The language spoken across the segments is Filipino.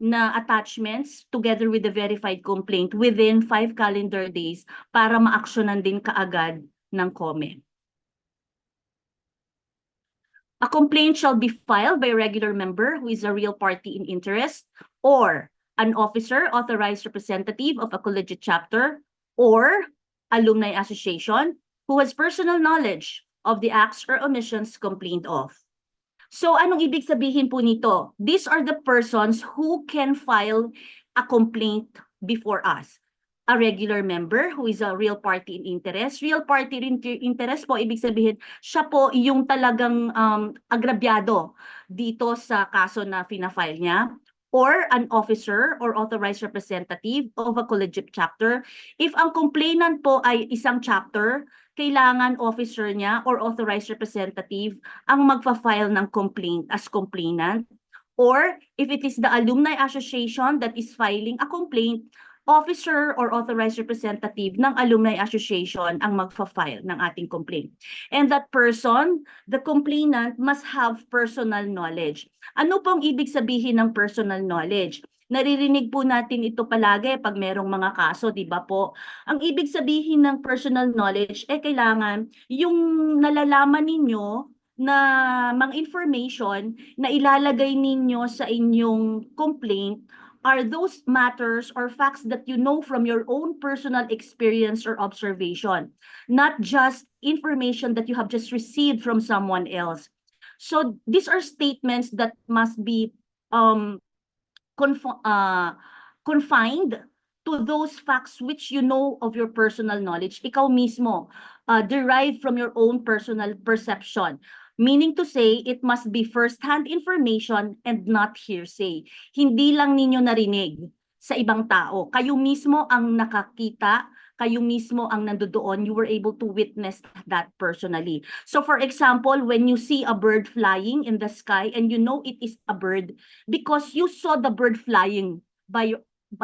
na attachments together with the verified complaint within 5 calendar days para ma-actionan din kaagad ng COME. A complaint shall be filed by a regular member who is a real party in interest or an officer, authorized representative of a collegiate chapter or alumni association who has personal knowledge of the acts or omissions complained of. So anong ibig sabihin po nito? These are the persons who can file a complaint before us. A regular member who is a real party in interest. Real party in interest po, ibig sabihin, siya po yung talagang agrabyado dito sa kaso na fina-file niya. Or an officer or authorized representative of a collegiate chapter. If ang complainant po ay isang chapter, kailangan officer niya or authorized representative ang magfa-file ng complaint as complainant. Or if it is the alumni association that is filing a complaint, officer or authorized representative ng alumni association ang magfa-file ng ating complaint. And that person, the complainant, must have personal knowledge. Ano pong ibig sabihin ng personal knowledge? Naririnig po natin ito palagi pag merong mga kaso, di ba po? Ang ibig sabihin ng personal knowledge, kailangan yung nalalaman ninyo na mga information na ilalagay ninyo sa inyong complaint are those matters or facts that you know from your own personal experience or observation, not just information that you have just received from someone else. So these are statements that must be confined to those facts which you know of your personal knowledge. Ikaw mismo, derived from your own personal perception. Meaning to say, it must be first-hand information and not hearsay. Hindi lang ninyo narinig sa ibang tao. Kayo mismo ang nakakita, kayo mismo ang nandoon, you were able to witness that personally. So for example, when you see a bird flying in the sky and you know it is a bird because you saw the bird flying by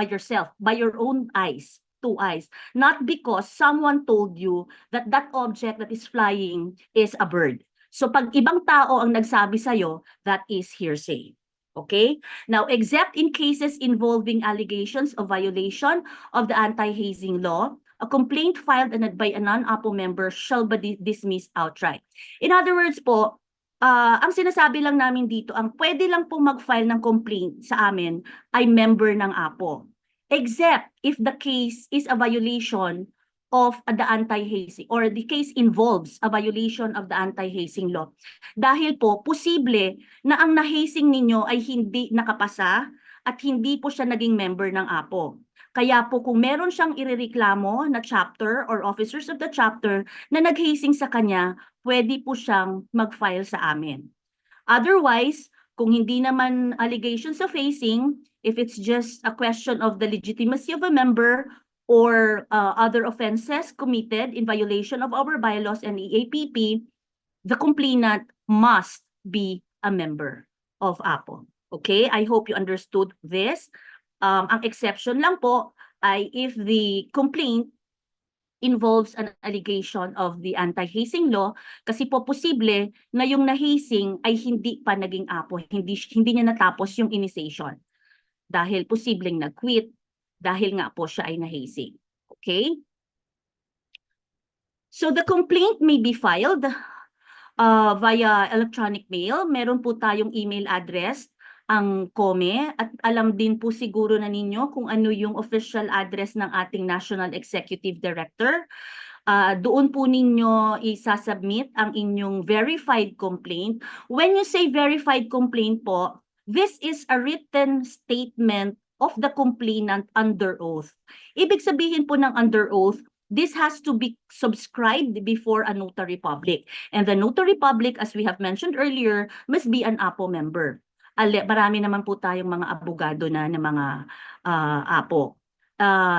yourself, by your own eyes, 2 eyes, not because someone told you that that object that is flying is a bird. So pag ibang tao ang nagsabi sa'yo, that is hearsay. Okay? Now, except in cases involving allegations of violation of the anti-hazing law, a complaint filed by a non-APO member shall be dismissed outright. In other words po, ang sinasabi lang namin dito, ang pwede lang po mag-file ng complaint sa amin ay member ng APO. Except if the case is a violation of the anti-hazing or the case involves a violation of the anti-hazing law. Dahil po, posible na ang na-hazing ninyo ay hindi nakapasa at hindi po siya naging member ng APO. Kaya po kung meron siyang irereklamo na chapter or officers of the chapter na nag-hazing sa kanya, pwede po siyang mag-file sa amin. Otherwise, kung hindi naman allegations of hazing, if it's just a question of the legitimacy of a member or other offenses committed in violation of our bylaws and EAPP, the complainant must be a member of APO. Okay? I hope you understood this. Ang exception lang po ay if the complaint involves an allegation of the anti-hazing law, kasi po posible na yung na-hazing ay hindi pa naging APO, hindi niya natapos yung initiation. Dahil posibleng nag-quit, dahil nga po siya ay na-hazing. Okay? So the complaint may be filed via electronic mail. Meron po tayong email address, ang COME, at alam din po siguro na ninyo kung ano yung official address ng ating National Executive Director. Doon po ninyo isasubmit ang inyong verified complaint. When you say verified complaint po, this is a written statement of the complainant under oath. Ibig sabihin po ng under oath, this has to be subscribed before a notary public. And the notary public, as we have mentioned earlier, must be an APO member. Marami naman po tayong mga abogado na mga APO.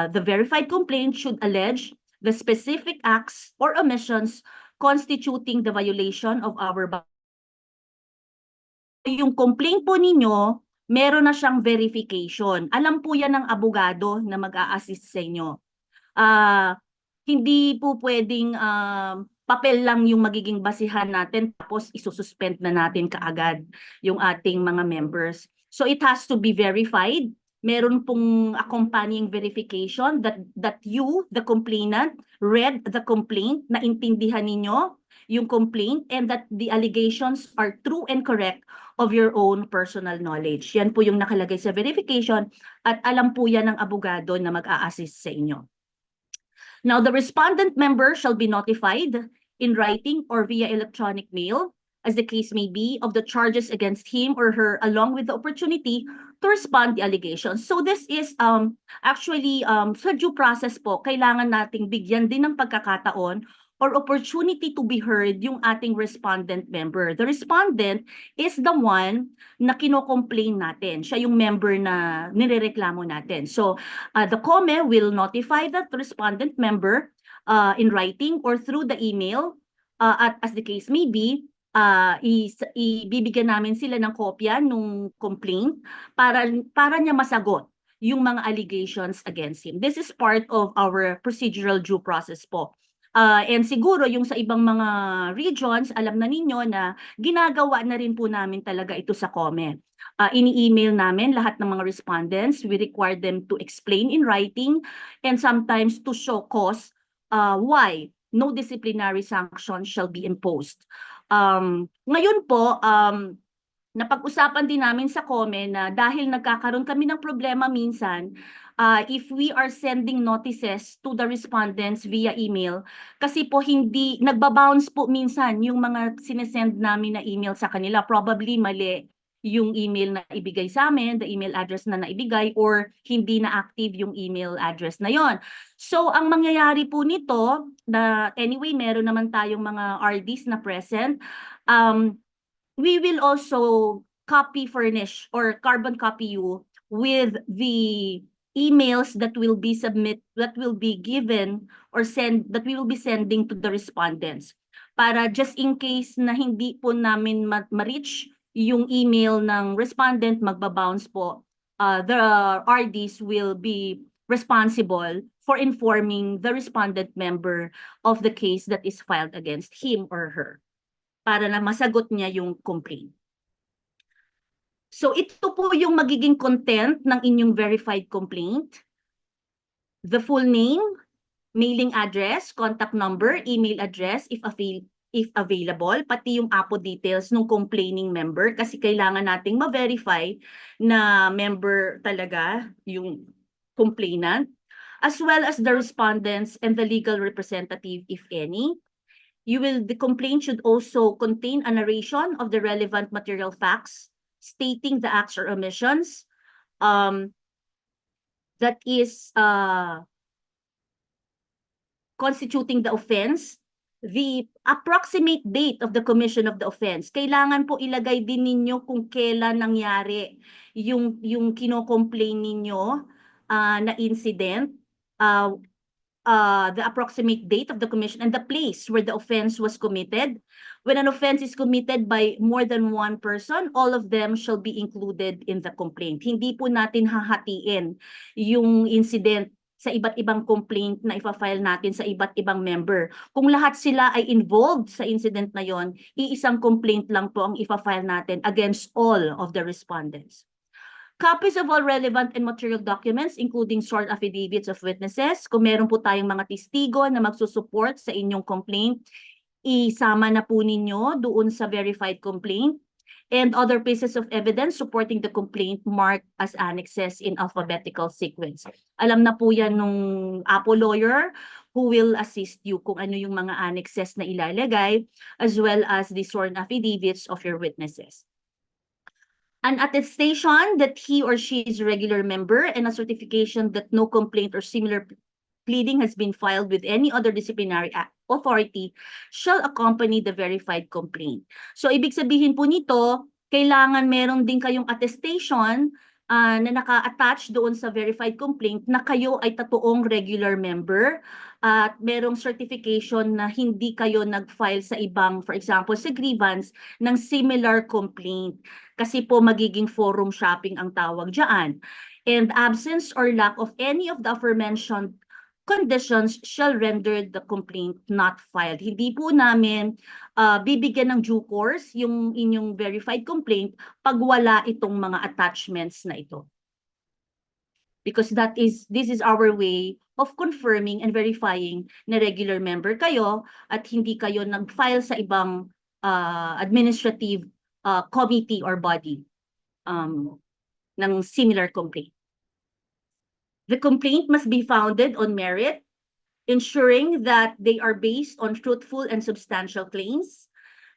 The verified complaint should allege the specific acts or omissions constituting the violation of our yung complaint po ninyo, meron na siyang verification. Alam po yan ng abogado na mag-a-assist sa inyo. Hindi po pwedeng papel lang yung magiging basihan natin tapos isususpend na natin kaagad yung ating mga members. So it has to be verified. Meron pong accompanying verification that you, the complainant, read the complaint, naintindihan ninyo yung complaint, and that the allegations are true and correct of your own personal knowledge. Yan po yung nakalagay sa verification at alam po yan ng abogado na mag-a-assist sa inyo. Now, the respondent member shall be notified in writing or via electronic mail, as the case may be, of the charges against him or her, along with the opportunity to respond the allegations. So this is actually sa due process po, kailangan nating bigyan din ng pagkakataon or opportunity to be heard yung ating respondent member. The respondent is the one na kino-complain natin. Siya yung member na nirereklamo natin. So the COME will notify that respondent member in writing or through the email, at as the case may be, ibibigyan namin sila ng kopya nung complaint para niya masagot yung mga allegations against him. This is part of our procedural due process po. And siguro yung sa ibang mga regions, alam na ninyo na ginagawa na rin po namin talaga ito sa COME. Ini-email namin lahat ng mga respondents. We require them to explain in writing and sometimes to show cause why no disciplinary sanction shall be imposed. Ngayon po, napag-usapan din namin sa COME na dahil nagkakaroon kami ng problema minsan, if we are sending notices to the respondents via email, kasi po hindi, nagbabounce po minsan yung mga sinesend namin na email sa kanila, probably mali yung email na ibigay sa amin, the email address na naibigay, or hindi na active yung email address na yon. So, ang mangyayari po nito, na anyway, meron naman tayong mga RDs na present, we will also copy furnish or carbon copy you with the emails that will be given or that we will be sending to the respondents. Para just in case na hindi po namin ma-reach yung email ng respondent, magbabounce po, the RDs will be responsible for informing the respondent member of the case that is filed against him or her para na masagot niya yung complaint. So ito po yung magiging content ng inyong verified complaint. The full name, mailing address, contact number, email address if available, pati yung APO details ng complaining member kasi kailangan nating ma-verify na member talaga yung complainant, as well as the respondents and the legal representative if any. The complaint should also contain a narration of the relevant material facts stating the acts or omissions that is constituting the offense, the approximate date of the commission of the offense. Kailangan po ilagay din ninyo kung kailan nangyari yung kino-complain ninyo na incident, the approximate date of the commission and the place where the offense was committed. When an offense is committed by more than one person, all of them shall be included in the complaint. Hindi po natin hahatiin yung incident sa iba't ibang complaint na ipa-file natin sa iba't ibang member. Kung lahat sila ay involved sa incident na yon, iisang complaint lang po ang ipa-file natin against all of the respondents. Copies of all relevant and material documents, including sworn affidavits of witnesses. Kung meron po tayong mga testigo na magsusupport sa inyong complaint, isama na po ninyo doon sa verified complaint. And other pieces of evidence supporting the complaint marked as annexes in alphabetical sequence. Alam na po yan nung APO lawyer who will assist you kung ano yung mga annexes na ilalagay, as well as the sworn affidavits of your witnesses. An attestation that he or she is a regular member and a certification that no complaint or similar pleading has been filed with any other disciplinary authority shall accompany the verified complaint. So, ibig sabihin po nito, kailangan meron din kayong attestation na naka-attach doon sa verified complaint na kayo ay totoong regular member at merong certification na hindi kayo nag-file sa ibang, for example, sa grievance ng similar complaint. Kasi po magiging forum shopping ang tawag dyan. And absence or lack of any of the aforementioned conditions shall render the complaint not filed. Hindi po namin bibigyan ng due course yung inyong verified complaint pag wala itong mga attachments na ito. Because this is our way of confirming and verifying na regular member kayo at hindi kayo nag-file sa ibang administrative committee or body ng similar complaint. The complaint must be founded on merit, ensuring that they are based on truthful and substantial claims.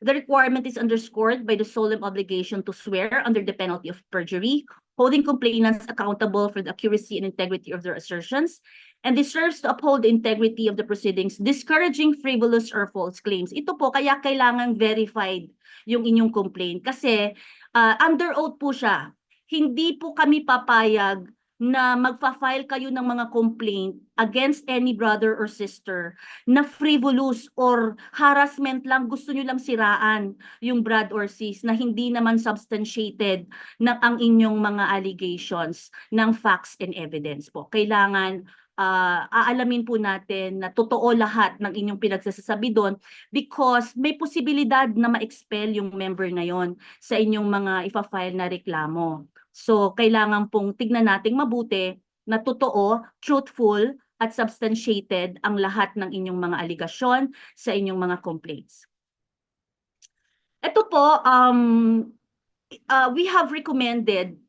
The requirement is underscored by the solemn obligation to swear under the penalty of perjury, holding complainants accountable for the accuracy and integrity of their assertions, and this serves to uphold the integrity of the proceedings, discouraging frivolous or false claims. Ito po, kaya kailangan verified yung inyong complaint kasi under oath po siya. Hindi po kami papayag na magfa-file kayo ng mga complaint against any brother or sister na frivolous or harassment lang, gusto nyo lang siraan yung brad or sis na hindi naman substantiated ng ang inyong mga allegations ng facts and evidence po. Kailangan aalamin po natin na totoo lahat ng inyong pinagsasabi doon because may posibilidad na ma-expel yung member na yon sa inyong mga ipa-file na reklamo. So, kailangan pong tignan nating mabuti na totoo, truthful, at substantiated ang lahat ng inyong mga aligasyon sa inyong mga complaints. Ito po, we have recommended,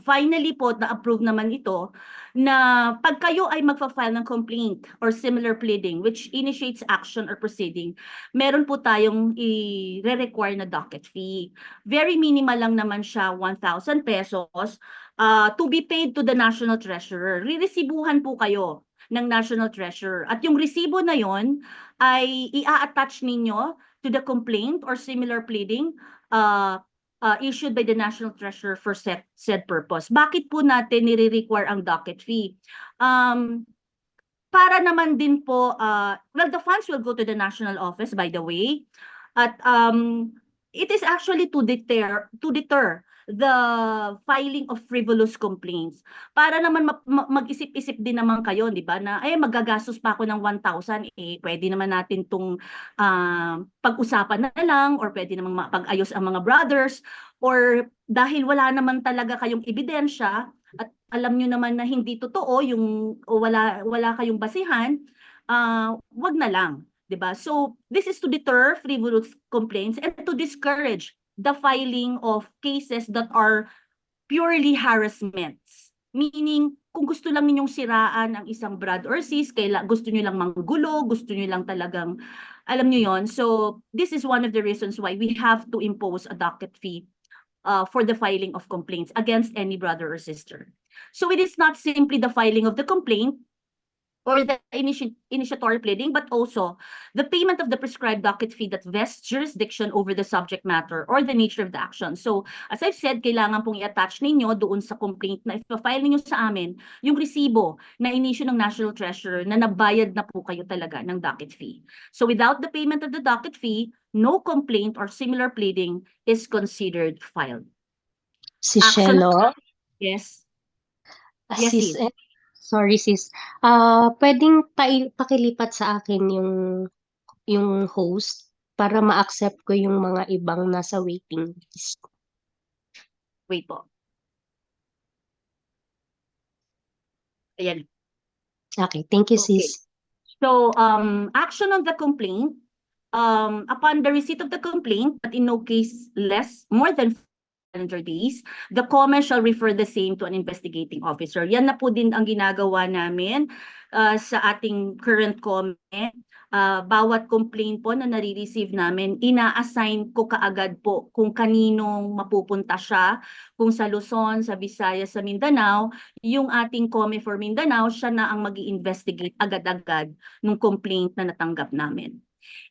finally po, na-approve naman ito, na pag kayo ay magfa-file ng complaint or similar pleading which initiates action or proceeding, meron po tayong i-require na docket fee. Very minimal lang naman siya, 1,000 pesos, to be paid to the National Treasurer. Riresibuhan po kayo ng National Treasurer. At yung resibo na yon ay i-attach ninyo to the complaint or similar pleading issued by the National Treasurer for said purpose. Bakit po natin nire-require ang docket fee? Para naman din po, well, the funds will go to the national office, by the way. At it is actually to deter the filing of frivolous complaints. Para naman mag-isip-isip din naman kayo, di ba, na magagastos pa ako ng 1,000, pwede naman natin itong pag-usapan na lang or pwede naman mapag-ayos ang mga brothers or dahil wala naman talaga kayong ebidensya at alam nyo naman na hindi totoo yung o wala kayong basihan, wag na lang. Diba? So, this is to deter frivolous complaints and to discourage the filing of cases that are purely harassments. Meaning, kung gusto lang ninyong siraan ang isang brad or sis, gusto nyo lang manggulo, gusto nyo lang talagang, alam nyo yon. So, this is one of the reasons why we have to impose a docket fee for the filing of complaints against any brother or sister. So, it is not simply the filing of the complaint or the initiatory pleading, but also the payment of the prescribed docket fee that vests jurisdiction over the subject matter or the nature of the action. So, as I've said, kailangan pong i-attach ninyo doon sa complaint na i-file ninyo sa amin yung resibo na inisyu ng National Treasurer na nabayad na po kayo talaga ng docket fee. So, without the payment of the docket fee, no complaint or similar pleading is considered filed. Sis Shelo? Yes. Yes, Sis, sis. sorry sis. Pwedeng pakilipat sa akin yung host para ma-accept ko yung mga ibang nasa waiting list. Wait po. Ayan. Okay, thank you Okay. sis. So, action on the complaint, upon the receipt of the complaint, but in no case more than calendar days, the COME shall refer the same to an investigating officer. Yan na po din ang ginagawa namin sa ating current COME. Bawat complaint po na nare-receive namin, ina-assign ko kaagad po kung kaninong mapupunta siya, kung sa Luzon, sa Visayas, sa Mindanao, yung ating COME for Mindanao, siya na ang mag-i-investigate agad-agad ng complaint na natanggap namin.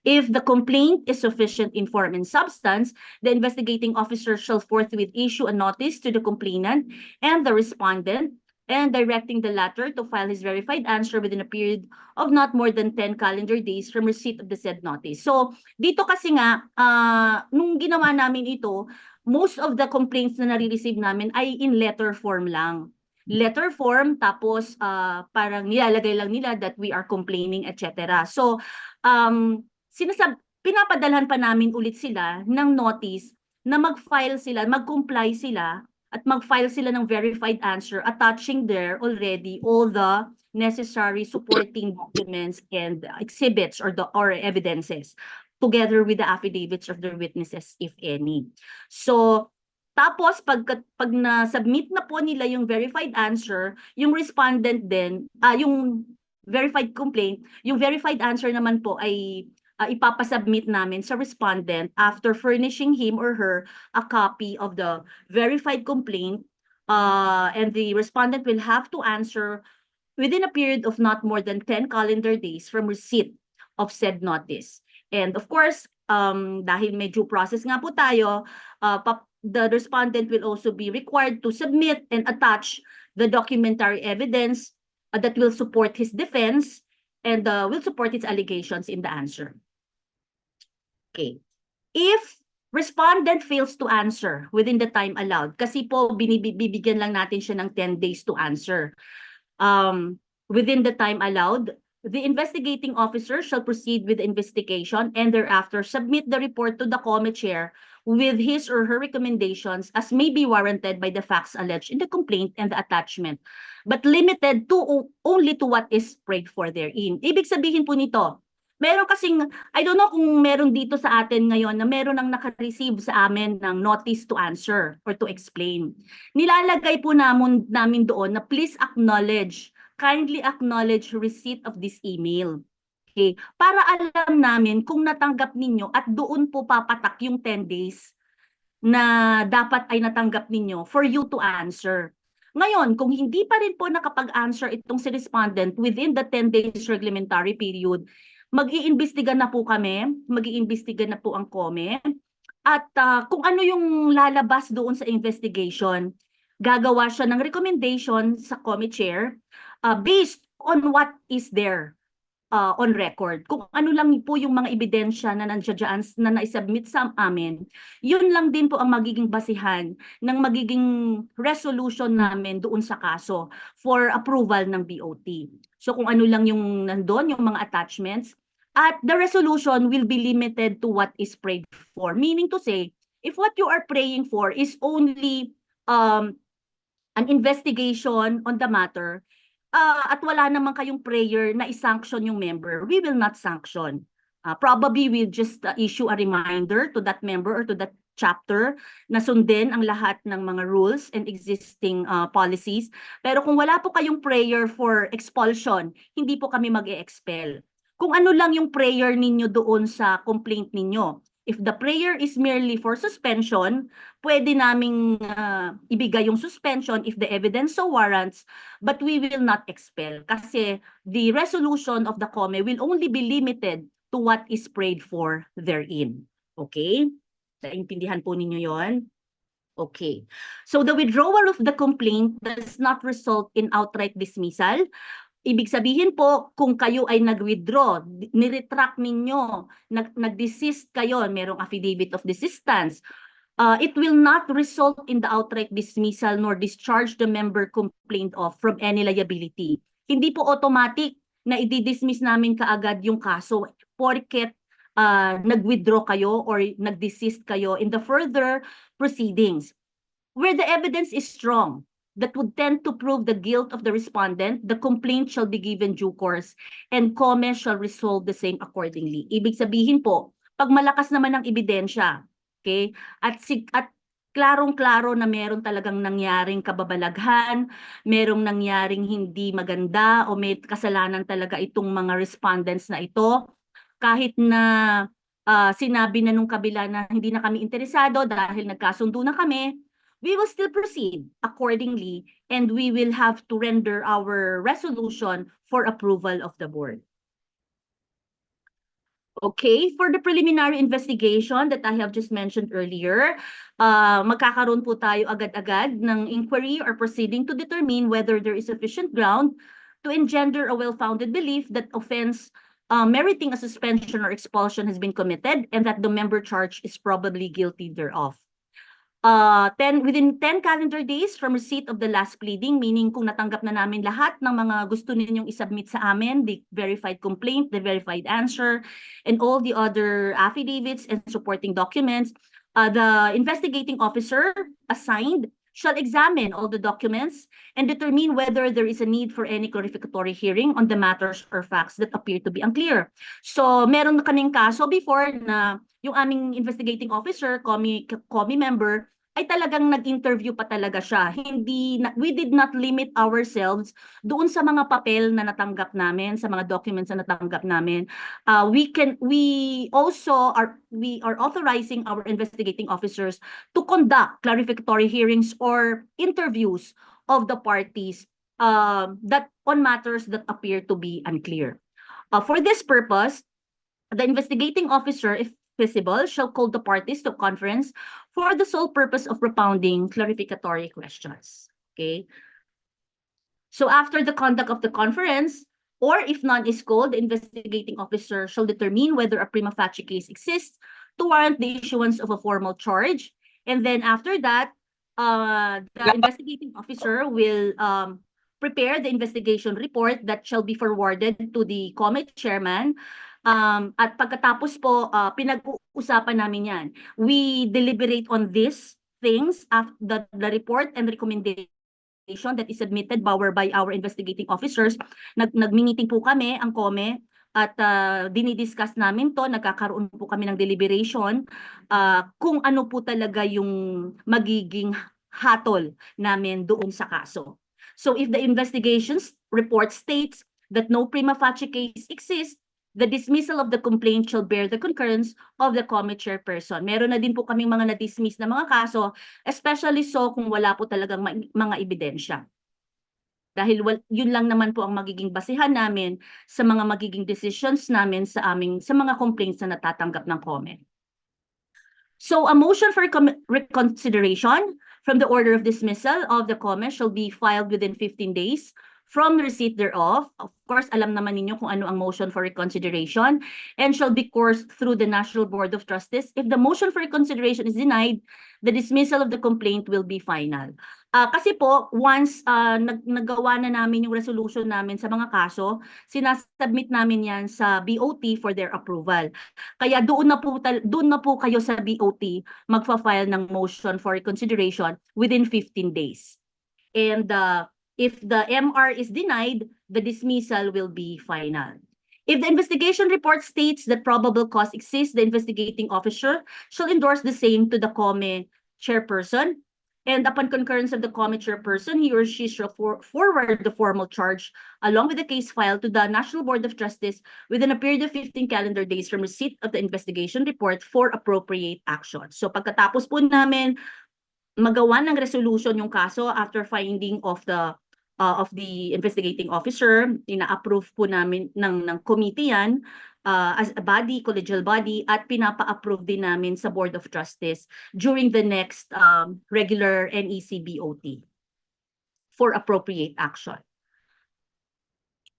If the complaint is sufficient in form and substance, the investigating officer shall forthwith issue a notice to the complainant and the respondent and directing the latter to file his verified answer within a period of not more than 10 calendar days from receipt of the said notice. So, dito kasi nga, nung ginawa namin ito, most of the complaints na nare-receive namin ay in letter form lang. letter form, tapos parang nilalagay lang nila that we are complaining, etc. So, pinapadalhan pa namin ulit sila ng notice na mag-file sila, mag-comply sila, at mag-file sila ng verified answer attaching there already all the necessary supporting documents and exhibits or evidences together with the affidavits of their witnesses, if any. So, tapos pag na-submit na po nila yung verified answer, yung respondent din, yung verified complaint, yung verified answer naman po ay ipapasubmit namin sa respondent after furnishing him or her a copy of the verified complaint, and the respondent will have to answer within a period of not more than 10 calendar days from receipt of said notice. And of course, dahil may due process nga po tayo, the respondent will also be required to submit and attach the documentary evidence that will support his defense and will support his allegations in the answer. Okay. If respondent fails to answer within the time allowed, kasi po bibigyan lang natin siya ng 10 days to answer. Within the time allowed, the investigating officer shall proceed with the investigation and thereafter submit the report to the COME chair with his or her recommendations as may be warranted by the facts alleged in the complaint and the attachment, but limited to only to what is prayed for therein. Ibig sabihin po nito, meron kasing, I don't know kung meron dito sa atin ngayon na meron nang naka-receive sa amin ng notice to answer or to explain. Nilalagay po namin doon na please acknowledge, kindly acknowledge receipt of this email. Okay, para alam namin kung natanggap ninyo at doon po papatak yung 10 days na dapat ay natanggap ninyo for you to answer. Ngayon, kung hindi pa rin po nakapag-answer itong si respondent within the 10 days reglementary period, mag-iimbestiga na po kami, mag-iimbestiga na po ang COME, at kung ano yung lalabas doon sa investigation, gagawa siya ng recommendation sa COME chair based on what is there on record. Kung ano lang po yung mga ebidensya na nandiyan na naisubmit sa amin, yun lang din po ang magiging basihan ng magiging resolution namin doon sa kaso for approval ng BOT. So kung ano lang yung nandun, yung mga attachments, at the resolution will be limited to what is prayed for. Meaning to say, if what you are praying for is only an investigation on the matter, at wala naman kayong prayer na isanction yung member, we will not sanction. Probably we'll just issue a reminder to that member or to that chapter na sundin ang lahat ng mga rules and existing policies. Pero kung wala po kayong prayer for expulsion, hindi po kami mag-e-expel. Kung ano lang yung prayer ninyo doon sa complaint ninyo. If the prayer is merely for suspension, pwede naming ibigay yung suspension if the evidence so warrants, but we will not expel kasi the resolution of the COME will only be limited to what is prayed for therein. Okay? Naintindihan po ninyo yon? Okay. So the withdrawal of the complaint does not result in outright dismissal. Ibig sabihin po, kung kayo ay nag-withdraw, niretract ninyo, nag-desist kayo, merong affidavit of desistance, it will not result in the outright dismissal nor discharge the member complained of from any liability. Hindi po automatic na i-dismiss namin kaagad yung kaso porket nag-withdraw kayo or nag-desist kayo in the further proceedings. Where the evidence is strong, that would tend to prove the guilt of the respondent, the complaint shall be given due course and COME shall resolve the same accordingly. Ibig sabihin po, pag malakas naman ang ebidensya, okay, at klarong-klaro na meron talagang nangyaring kababalaghan, merong nangyaring hindi maganda o may kasalanan talaga itong mga respondents na ito, kahit na sinabi na nung kabila na hindi na kami interesado dahil nagkasundo na kami, we will still proceed accordingly and we will have to render our resolution for approval of the board. Okay, for the preliminary investigation that I have just mentioned earlier, magkakaroon po tayo agad-agad ng inquiry or proceeding to determine whether there is sufficient ground to engender a well-founded belief that offense meriting a suspension or expulsion has been committed and that the member charged is probably guilty thereof. within 10 calendar days from receipt of the last pleading, meaning kung natanggap na namin lahat ng mga gusto ninyong isubmit sa amin, the verified complaint, the verified answer, and all the other affidavits and supporting documents, the investigating officer assigned shall examine all the documents and determine whether there is a need for any clarificatory hearing on the matters or facts that appear to be unclear. So, meron na kaming kaso before na yung aming investigating officer, COMI member, ay talagang nag-interview pa talaga siya. We did not limit ourselves doon sa mga papel na natanggap namin, sa mga documents na natanggap namin. We are authorizing our investigating officers to conduct clarificatory hearings or interviews of the parties that on matters that appear to be unclear. For this purpose, the investigating officer, if feasible, shall call the parties to conference for the sole purpose of propounding clarificatory questions. Okay. So after the conduct of the conference, or if none is called, the investigating officer shall determine whether a prima facie case exists to warrant the issuance of a formal charge. And then after that, the investigating officer will prepare the investigation report that shall be forwarded to the COMET chairman. At pagkatapos po, pinag-uusapan namin yan. We deliberate on these things after the report and recommendation that is submitted by our investigating officers. Nag-meeting po kami, ang COME, at dinidiscuss namin to, nagkakaroon po kami ng deliberation kung ano po talaga yung magiging hatol namin doon sa kaso. So if the investigations report states that no prima facie case exists, the dismissal of the complaint shall bear the concurrence of the COMET chairperson. Meron na din po kaming mga na-dismiss na mga kaso, especially so kung wala po talagang mga ebidensya. Dahil yun lang naman po ang magiging basihan namin sa mga magiging decisions namin sa mga complaints na natatanggap ng COMET. So a motion for reconsideration from the order of dismissal of the COMET shall be filed within 15 days from receipt thereof. Of course, alam naman ninyo kung ano ang motion for reconsideration, and shall be coursed through the National Board of Trustees. If the motion for reconsideration is denied, the dismissal of the complaint will be final. Kasi po, once nagawa na namin yung resolution namin sa mga kaso, sinasubmit namin yan sa BOT for their approval. Kaya doon na po kayo sa BOT magfa-file ng motion for reconsideration within 15 days. And if the MR is denied, the dismissal will be final. If the investigation report states that probable cause exists, the investigating officer shall endorse the same to the COME chairperson. And upon concurrence of the COME chairperson, he or she shall forward the formal charge along with the case file to the National Board of Trustees within a period of 15 calendar days from receipt of the investigation report for appropriate action. So pagkatapos po namin magawa ng resolution yung kaso after finding of the investigating officer, ina-approve po namin ng committee yan as a body, collegial body, at pinapa-approve din namin sa Board of Trustees during the next regular NEC BOT for appropriate action.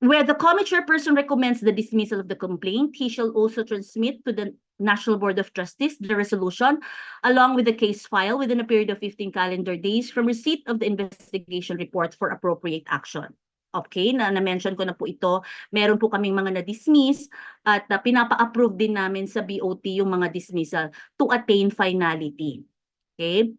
Where the COME chairperson recommends the dismissal of the complaint, he shall also transmit to the National Board of Trustees the resolution along with the case file within a period of 15 calendar days from receipt of the investigation report for appropriate action. Okay, na-mention ko na po ito. Meron po kaming mga na-dismiss at pinapa-approve din namin sa BOT yung mga dismissal to attain finality. Okay?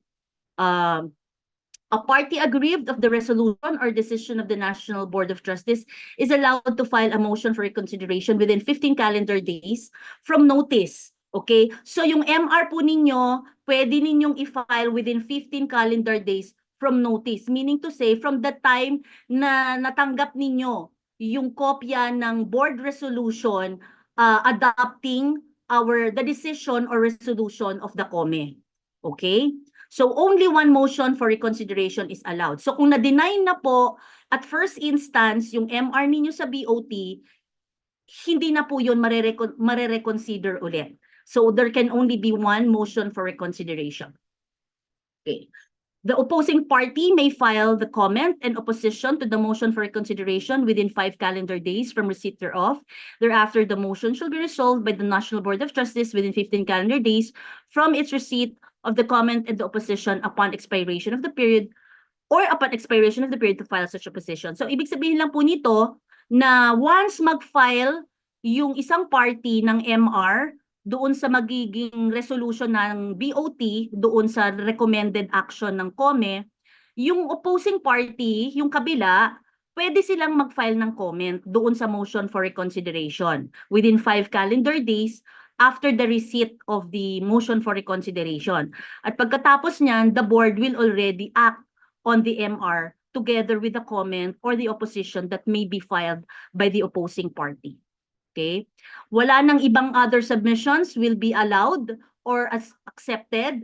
A party aggrieved of the resolution or decision of the National Board of Trustees is allowed to file a motion for reconsideration within 15 calendar days from notice. Okay? So yung MR po ninyo, pwede ninyong i-file within 15 calendar days from notice. Meaning to say, from the time na natanggap ninyo yung kopya ng board resolution adopting the decision or resolution of the COME. Okay? So only one motion for reconsideration is allowed. So kung na-deny na po at first instance yung MR ninyo sa BOT, hindi na po yun marereconsider ulit. So there can only be one motion for reconsideration. Okay. The opposing party may file the comment and opposition to the motion for reconsideration within 5 calendar days from receipt thereof. Thereafter, the motion shall be resolved by the National Board of Trustees within 15 calendar days from its receipt of the comment and the opposition upon expiration of the period or upon expiration of the period to file such opposition. So ibig sabihin lang po nito na once mag-file yung isang party ng MR doon sa magiging resolution ng BOT, doon sa recommended action ng COME, yung opposing party, yung kabila, pwede silang mag-file ng comment doon sa motion for reconsideration within 5 calendar days after the receipt of the motion for reconsideration. At pagkatapos niyan, the board will already act on the MR together with the comment or the opposition that may be filed by the opposing party. Okay? Wala nang ibang other submissions will be allowed or as accepted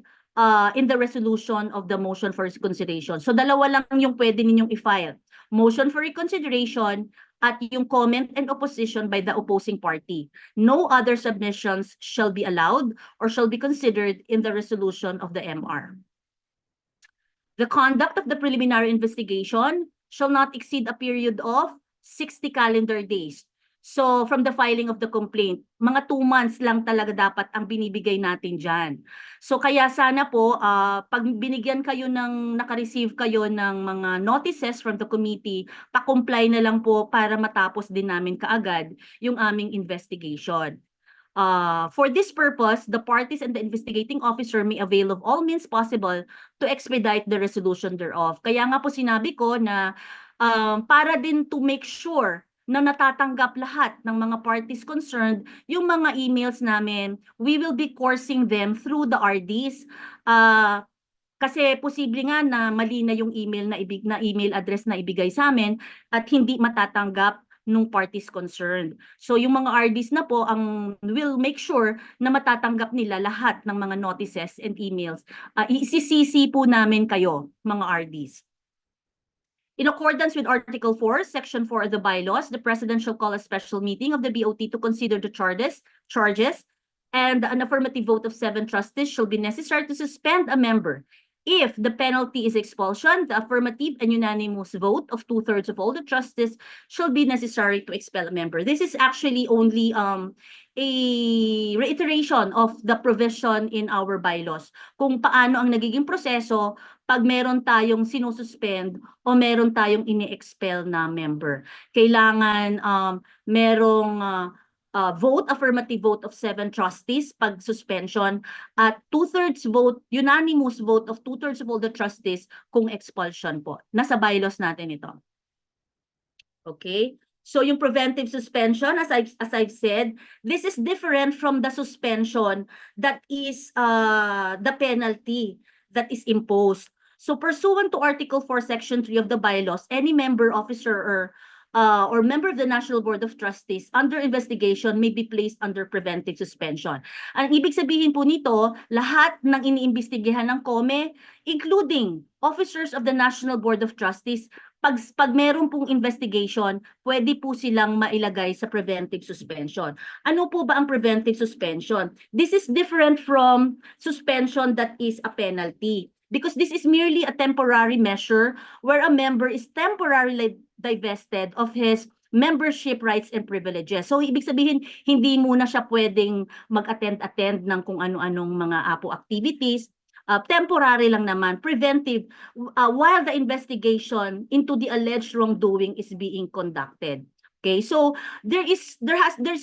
in the resolution of the motion for reconsideration. So dalawa lang yung pwede ninyong i-file. Motion for reconsideration at yung comment and opposition by the opposing party. No other submissions shall be allowed or shall be considered in the resolution of the MR. The conduct of the preliminary investigation shall not exceed a period of 60 calendar days. So from the filing of the complaint, mga 2 months lang talaga dapat ang binibigay natin dyan. So kaya sana po, pag binigyan kayo naka-receive kayo ng mga notices from the committee, pa-comply na lang po para matapos din namin kaagad yung aming investigation. For this purpose, the parties and the investigating officer may avail of all means possible to expedite the resolution thereof. Kaya nga po sinabi ko na para din to make sure na natatanggap lahat ng mga parties concerned, yung mga emails namin, we will be coursing them through the RDs. Kasi posible nga na mali na yung email na email address na ibigay sa amin at hindi matatanggap nung parties concerned. So yung mga RDs na po ang will make sure na matatanggap nila lahat ng mga notices and emails. Isisisi po namin kayo, mga RDs. In accordance with Article 4, Section 4 of the bylaws, the President shall call a special meeting of the BOT to consider the charges, and an affirmative vote of 7 trustees shall be necessary to suspend a member. If the penalty is expulsion, the affirmative and unanimous vote of 2/3 of all the trustees shall be necessary to expel a member. This is actually only a reiteration of the provision in our bylaws kung paano ang nagiging proseso pag meron tayong sinususpend o meron tayong ini-expel na member. Kailangan merong affirmative vote of 7 trustees pag suspension at 2/3 vote, unanimous vote of 2/3 of all the trustees kung expulsion po. Nasa bylaws natin ito. Okay? So yung preventive suspension, as I've said, this is different from the suspension that is the penalty that is imposed. So pursuant to Article 4, Section 3 of the bylaws, any member, officer, or member of the National Board of Trustees under investigation may be placed under preventive suspension. Ang ibig sabihin po nito, lahat ng iniimbestigahan ng COME, including officers of the National Board of Trustees, pag meron pong investigation, pwede po silang mailagay sa preventive suspension. Ano po ba ang preventive suspension? This is different from suspension that is a penalty, because this is merely a temporary measure where a member is temporarily divested of his membership rights and privileges. So ibig sabihin, hindi muna siya pwedeng mag-attend ng kung ano-anong mga APO activities. Temporary lang naman, preventive, while the investigation into the alleged wrongdoing is being conducted. Okay, so there's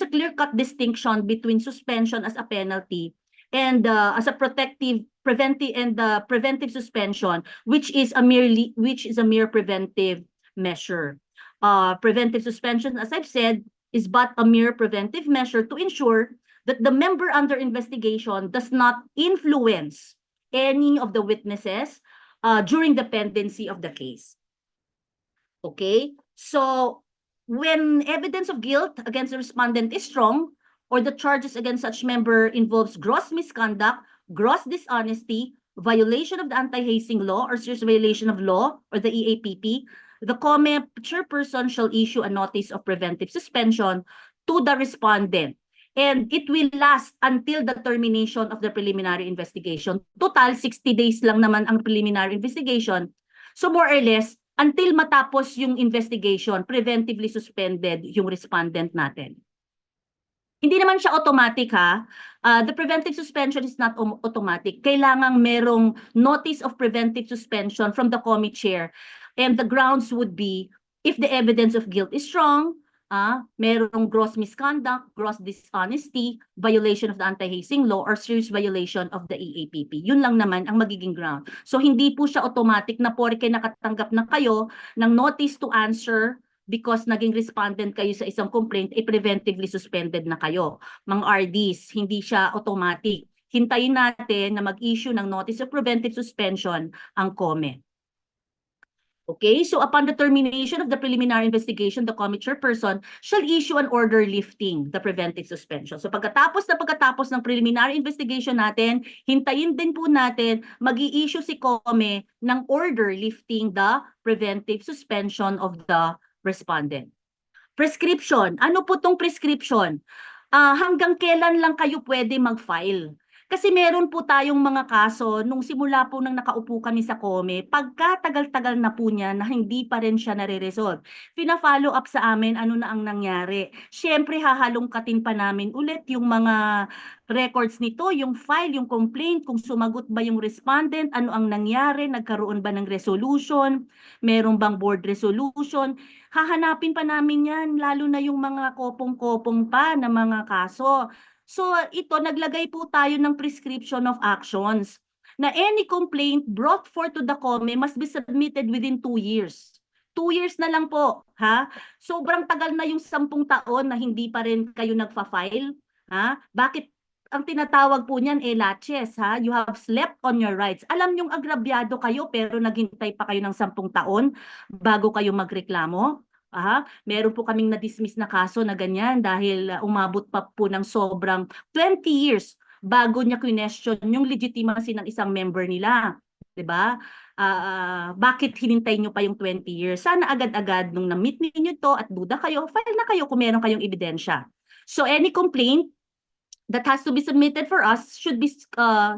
a clear-cut distinction between suspension as a penalty and as a preventive suspension, which is a mere preventive measure. Preventive suspension, as I've said, is but a mere preventive measure to ensure that the member under investigation does not influence any of the witnesses during the pendency of the case. Okay, so when evidence of guilt against the respondent is strong, or the charges against such member involves gross misconduct, gross dishonesty, violation of the anti-hazing law, or serious violation of law, or the EAPP, the COME chairperson shall issue a notice of preventive suspension to the respondent. And it will last until the termination of the preliminary investigation. Total, 60 days lang naman ang preliminary investigation. So more or less, until matapos yung investigation, preventively suspended yung respondent natin. Hindi naman siya automatic ha. The preventive suspension is not automatic. Kailangang merong notice of preventive suspension from the COME chair. And the grounds would be if the evidence of guilt is strong, merong gross misconduct, gross dishonesty, violation of the anti-hazing law, or serious violation of the EAPP. Yun lang naman ang magiging ground. So hindi po siya automatic na porke nakatanggap na kayo ng notice to answer because naging respondent kayo sa isang complaint, preventively suspended na kayo. Mga RDs, hindi siya automatic. Hintayin natin na mag-issue ng notice of preventive suspension ang COME. Okay, so upon the termination of the preliminary investigation, the COME chairperson shall issue an order lifting the preventive suspension. So pagkatapos ng preliminary investigation natin, hintayin din po natin mag-i-issue si COME ng order lifting the preventive suspension of the respondent. Prescription. Ano po tong prescription? Hanggang kailan lang kayo pwede mag-file? Kasi meron po tayong mga kaso nung simula po nang nakaupo kami sa COME, pagkatagal-tagal na po niya na hindi pa rin siya nare-resolve. Pina-follow up sa amin ano na ang nangyari. Siyempre hahalongkatin pa namin ulit yung mga records nito, yung file, yung complaint, kung sumagot ba yung respondent, ano ang nangyari, nagkaroon ba ng resolution, meron bang board resolution. Hahanapin pa namin yan, lalo na yung mga kopong-kopong pa na mga kaso. So ito, naglagay po tayo ng prescription of actions na any complaint brought forth to the COME must be submitted within 2 years. 2 years na lang po, ha? Sobrang tagal na yung 10 taon na hindi pa rin kayo nagfa-file, ha? Bakit ang tinatawag po niyan laches, ha? You have slept on your rights. Alam niyong agrabyado kayo pero naghintay pa kayo ng 10 taon bago kayo magreklamo? Meron po kaming na-dismiss na kaso na ganyan dahil umabot pa po ng sobrang 20 years bago niya question yung legitimacy ng isang member nila. 'Di ba? Bakit hinintay niyo pa yung 20 years? Sana agad-agad nung na-meet niyo to at duda kayo, file na kayo kung meron kayong ebidensya. So any complaint that has to be submitted for us should be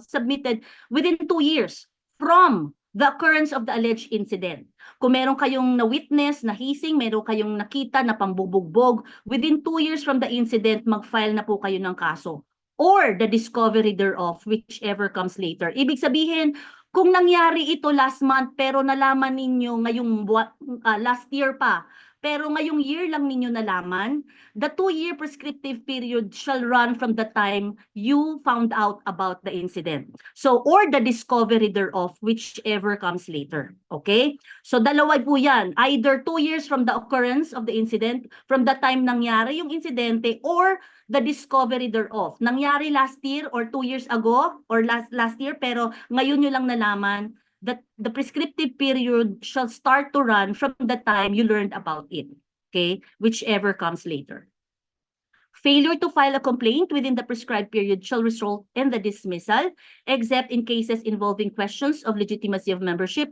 submitted within 2 years from the occurrence of the alleged incident. Kung meron kayong na-witness, na-hising, meron kayong nakita na pambubugbog, within 2 years from the incident, mag-file na po kayo ng kaso. Or the discovery thereof, whichever comes later. Ibig sabihin, kung nangyari ito last month, pero nalaman ninyo ngayong last year pa, pero ngayong year lang ninyo nalaman, the 2-year prescriptive period shall run from the time you found out about the incident. So, or the discovery thereof, whichever comes later. Okay? So, dalawa po yan. Either 2 years from the occurrence of the incident, from the time nangyari yung insidente, or the discovery thereof. Nangyari last year or 2 years ago, or last year, pero ngayon nyo lang nalaman, that the prescriptive period shall start to run from the time you learned about it, okay? Whichever comes later. Failure to file a complaint within the prescribed period shall result in the dismissal, except in cases involving questions of legitimacy of membership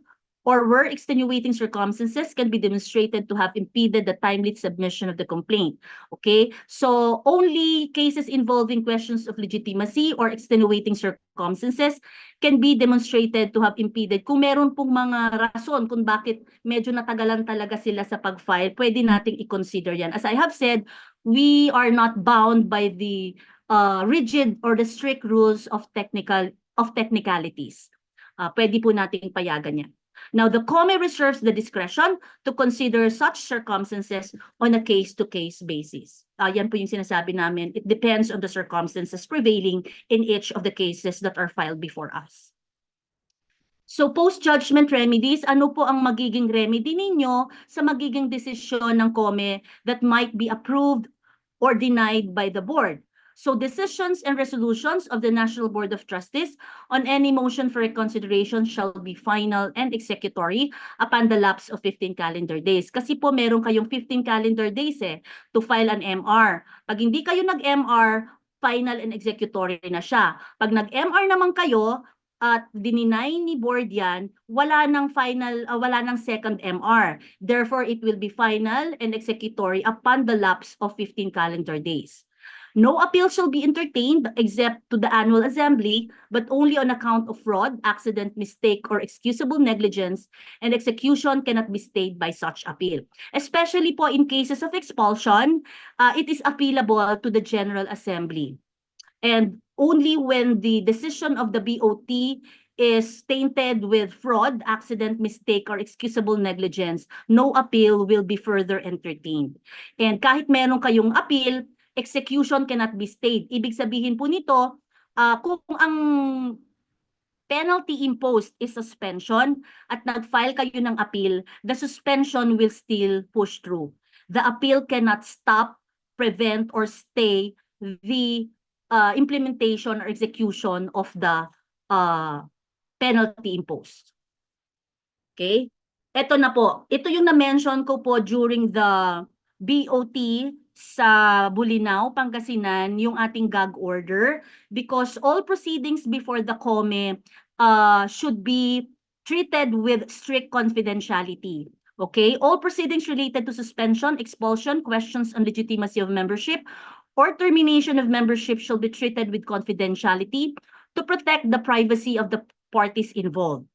or where extenuating circumstances can be demonstrated to have impeded the timely submission of the complaint. Okay? So, only cases involving questions of legitimacy or extenuating circumstances can be demonstrated to have impeded. Kung meron pong mga rason kung bakit medyo natagalan talaga sila sa pag-file, pwede nating i-consider yan. As I have said, we are not bound by the rigid or the strict rules of technicalities. Pwede po nating payagan yan. Now, the COME reserves the discretion to consider such circumstances on a case-to-case basis. Yan po yung sinasabi namin. It depends on the circumstances prevailing in each of the cases that are filed before us. So, post-judgment remedies, ano po ang magiging remedy ninyo sa magiging desisyon ng COME that might be approved or denied by the board? So, decisions and resolutions of the National Board of Trustees on any motion for reconsideration shall be final and executory upon the lapse of 15 calendar days. Kasi po meron kayong 15 calendar days to file an MR. Pag hindi kayo nag-MR, final and executory na siya. Pag nag-MR naman kayo at dininay ni board yan, wala nang second MR. Therefore, it will be final and executory upon the lapse of 15 calendar days. No appeal shall be entertained except to the annual assembly, but only on account of fraud, accident, mistake, or excusable negligence, and execution cannot be stayed by such appeal. Especially po in cases of expulsion, it is appealable to the General Assembly. And only when the decision of the BOT is tainted with fraud, accident, mistake, or excusable negligence, no appeal will be further entertained. And kahit meron kayong appeal, execution cannot be stayed. Ibig sabihin po nito, kung ang penalty imposed is suspension at nag-file kayo ng appeal, the suspension will still push through. The appeal cannot stop, prevent, or stay the implementation or execution of the penalty imposed. Okay? Ito na po. Ito yung na-mention ko po during the BOT sa Bolinao, Pangasinan, yung ating gag order, because all proceedings before the COME should be treated with strict confidentiality. Okay? All proceedings related to suspension, expulsion, questions on legitimacy of membership, or termination of membership shall be treated with confidentiality to protect the privacy of the parties involved.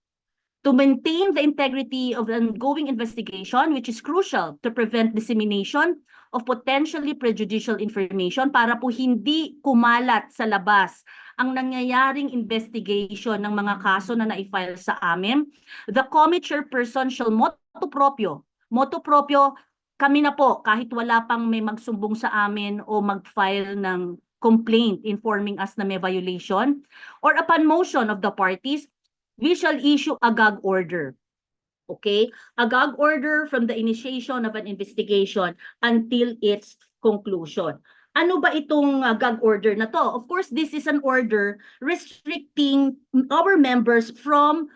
To maintain the integrity of the ongoing investigation, which is crucial to prevent dissemination of potentially prejudicial information para po hindi kumalat sa labas ang nangyayaring investigation ng mga kaso na na-file sa amin, the COME chairperson shall motu proprio, kami na po, kahit wala pang may magsumbong sa amin o mag-file ng complaint informing us na may violation, or upon motion of the parties, we shall issue a gag order. Okay? A gag order from the initiation of an investigation until its conclusion. Ano ba itong gag order na to? Of course, this is an order restricting our members from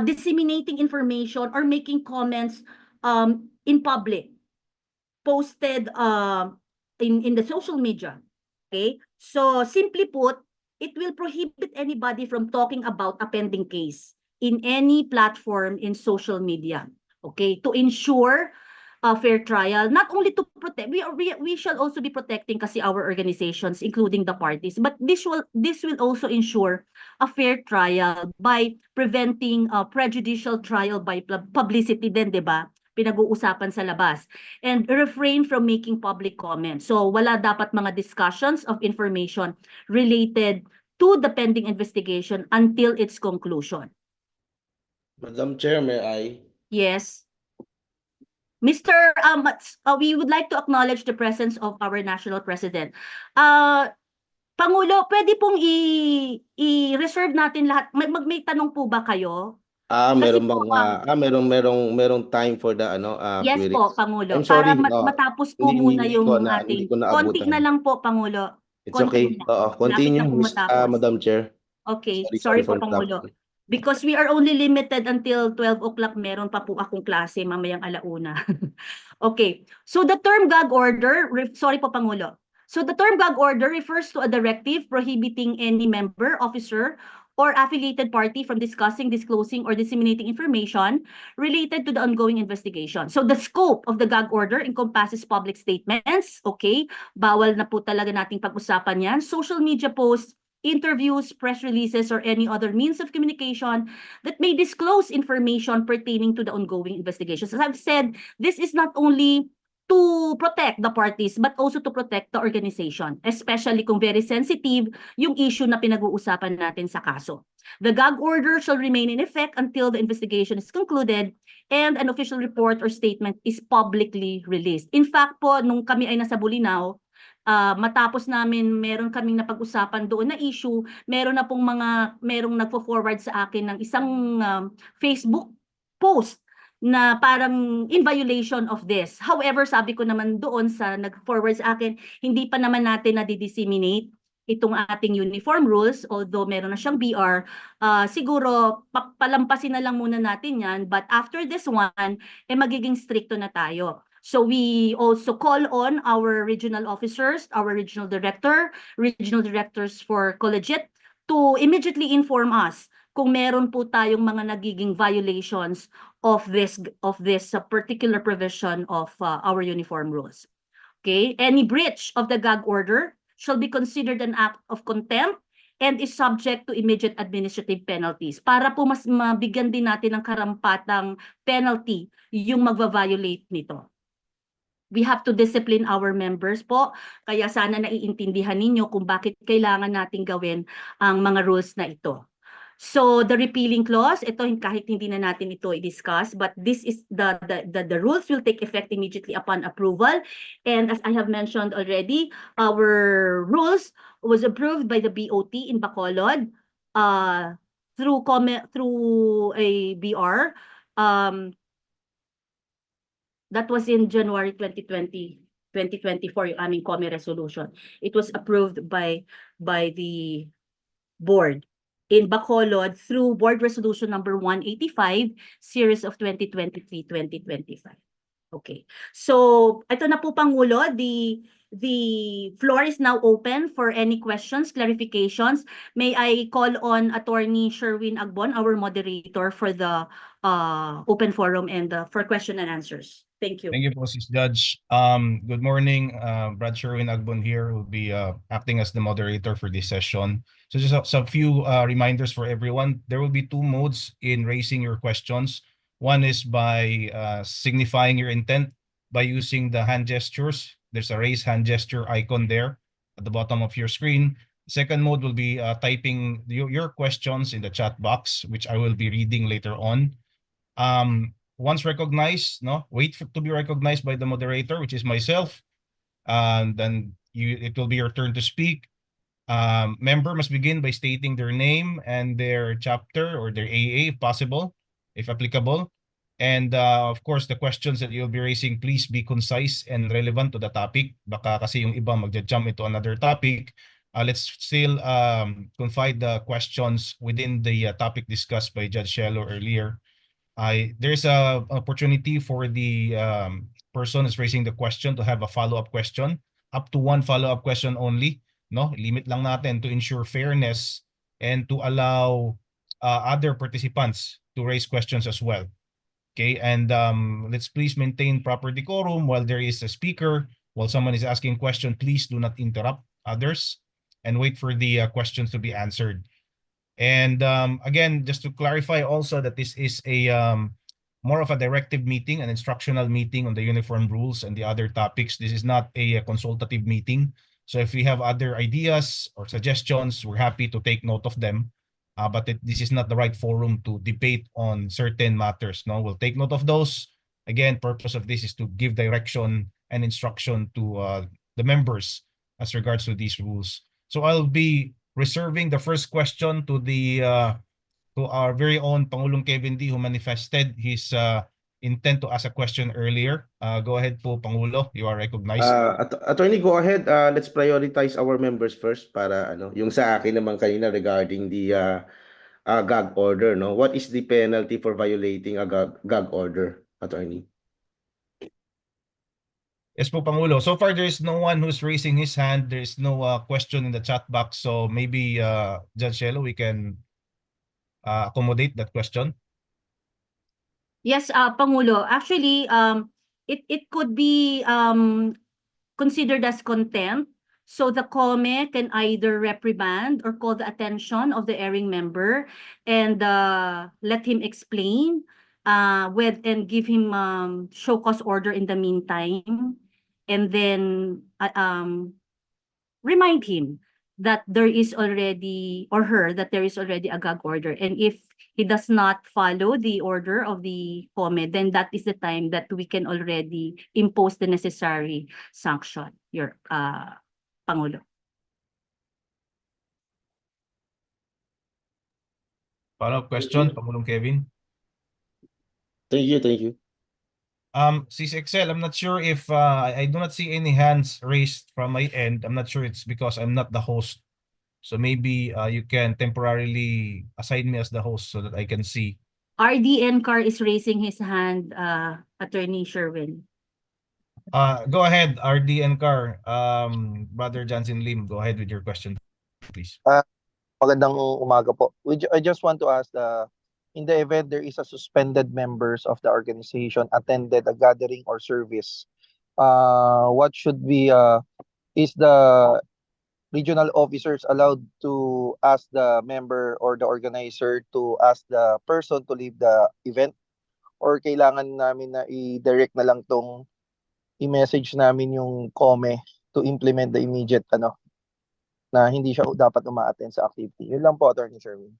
disseminating information or making comments in public, posted in the social media. Okay? So, simply put, it will prohibit anybody from talking about a pending case in any platform in social media. Okay? To ensure a fair trial, not only to protect, we shall also be protecting kasi our organizations, including the parties, but this will also ensure a fair trial by preventing prejudicial trial by publicity din, di ba? Pinag-uusapan sa labas, and refrain from making public comments. So wala dapat mga discussions of information related to the pending investigation until its conclusion. Madam Chair, may I? Yes. Mr. We would like to acknowledge the presence of our national president. Pangulo, pwede pong i-reserve natin lahat. May tanong po ba kayo? Meron po, bang merong time for the Yes query? po, Pangulo. I'm sorry, Para matapos po hindi muna ko yung hindi ating ko konti naabutan. na lang po, Pangulo. It's Konti okay. na. Continue, Lapit na po matapos. Madam Chair. Okay, Sorry sorry po, for Pangulo. interrupting. Because we are only limited until 12 o'clock, meron pa po akong klase mamayang alauna. Okay, so the term gag order, sorry po, Pangulo. So the term gag order refers to a directive prohibiting any member, officer, or affiliated party from discussing, disclosing, or disseminating information related to the ongoing investigation. So the scope of the gag order encompasses public statements, okay? Bawal na po talaga nating pag-usapan yan. Social media posts, interviews, press releases, or any other means of communication that may disclose information pertaining to the ongoing investigations. As I've said, this is not only to protect the parties, but also to protect the organization, especially kung very sensitive yung issue na pinag-uusapan natin sa kaso. The gag order shall remain in effect until the investigation is concluded and an official report or statement is publicly released. In fact po, nung kami ay nasa Bolinao, matapos namin, meron kaming napag-usapan doon na issue, merong nagpo-forward sa akin ng isang Facebook post na parang in violation of this. However, sabi ko naman doon sa nag-forward sa akin, hindi pa naman natin na-disseminate itong ating uniform rules, although meron na siyang BR, siguro palampasin na lang muna natin yan, but after this one, magiging stricto na tayo. So we also call on our regional officers, our regional directors for collegiate to immediately inform us kung meron po tayong mga nagiging violations of this particular provision of our uniform rules. Okay? Any breach of the gag order shall be considered an act of contempt and is subject to immediate administrative penalties. Para po mas mabigyan din natin ng karampatang penalty yung magva-violate nito. We have to discipline our members po. Kaya sana naiintindihan ninyo kung bakit kailangan nating gawin ang mga rules na ito. So the repealing clause, ito kahit hindi na natin ito i-discuss, but this is the rules will take effect immediately upon approval. And as I have mentioned already, our rules was approved by the BOT in Bacolod through a BR. That was in January 2024, yung aming COME resolution. It was approved by the board in Bacolod through Board Resolution number 185, series of 2023-2025. Okay. So, ito na po, Pangulo. The floor is now open for any questions, clarifications. May I call on Attorney Sherwin Agbon, our moderator, for the open forum and for question and answers. Thank you. Thank you po, Sis Judge. Good morning. Brad Sherwin Agbon here will be acting as the moderator for this session. So just a few reminders for everyone. There will be two modes in raising your questions. One is by signifying your intent by using the hand gestures. There's a raise hand gesture icon there at the bottom of your screen. The second mode will be typing your questions in the chat box, which I will be reading later on. Once recognized, wait to be recognized by the moderator, which is myself. Then it will be your turn to speak. Member must begin by stating their name and their chapter or their AA if possible, if applicable. And of course, the questions that you'll be raising, please be concise and relevant to the topic. Baka kasi yung iba magja-jump into another topic. Let's still confine the questions within the topic discussed by Judge Shelo earlier. There's an opportunity for the person who's raising the question to have a follow-up question, up to one follow-up question only. Limit lang natin to ensure fairness and to allow other participants to raise questions as well. Okay, and let's please maintain proper decorum while there is a speaker. While someone is asking a question, please do not interrupt others and wait for the questions to be answered. And again, just to clarify also that this is a more of a directive meeting, an instructional meeting on the uniform rules and the other topics. This is not a consultative meeting. So if we have other ideas or suggestions, we're happy to take note of them. But this is not the right forum to debate on certain matters. We'll take note of those. Again, purpose of this is to give direction and instruction to the members as regards to these rules. So I'll be reserving the first question to our very own Pangulong Kevin D, who manifested his intent to ask a question earlier. Go ahead po, Pangulo. You are recognized. Attorney, go ahead. Let's prioritize our members first para yung sa akin naman kanina regarding the gag order. What is the penalty for violating a gag order, Attorney? Yes po, Pangulo. So far, there is no one who's raising his hand. There is no question in the chat box. So maybe, Judge Shelo, we can accommodate that question. Yes, Pangulo. Actually, it could be considered as contempt. So the COME can either reprimand or call the attention of the erring member and let him explain and give him show cause order in the meantime. And then remind him that there is already, or her, that there is already a gag order. And if he does not follow the order of the COME, then that is the time that we can already impose the necessary sanction, your Pangulo. Follow-up question, Pangulong Kevin. Thank you. Sis Excel, I'm not sure if I do not see any hands raised from my end. I'm not sure it's because I'm not the host. So maybe you can temporarily assign me as the host so that I can see. RD Encar is raising his hand, Attorney Sherwin. Go ahead, RD Encar. Brother Johnson Lim, go ahead with your question, please. Magandang umaga po. I just want to ask, in the event there is a suspended members of the organization attended a gathering or service, what should be is the regional officers allowed to ask the member or the organizer to ask the person to leave the event? Or kailangan namin na i-direct na lang tong i-message namin yung COME to implement the immediate na hindi siya dapat uma-attend sa activity? Yun lang po, Attorney Sherwin.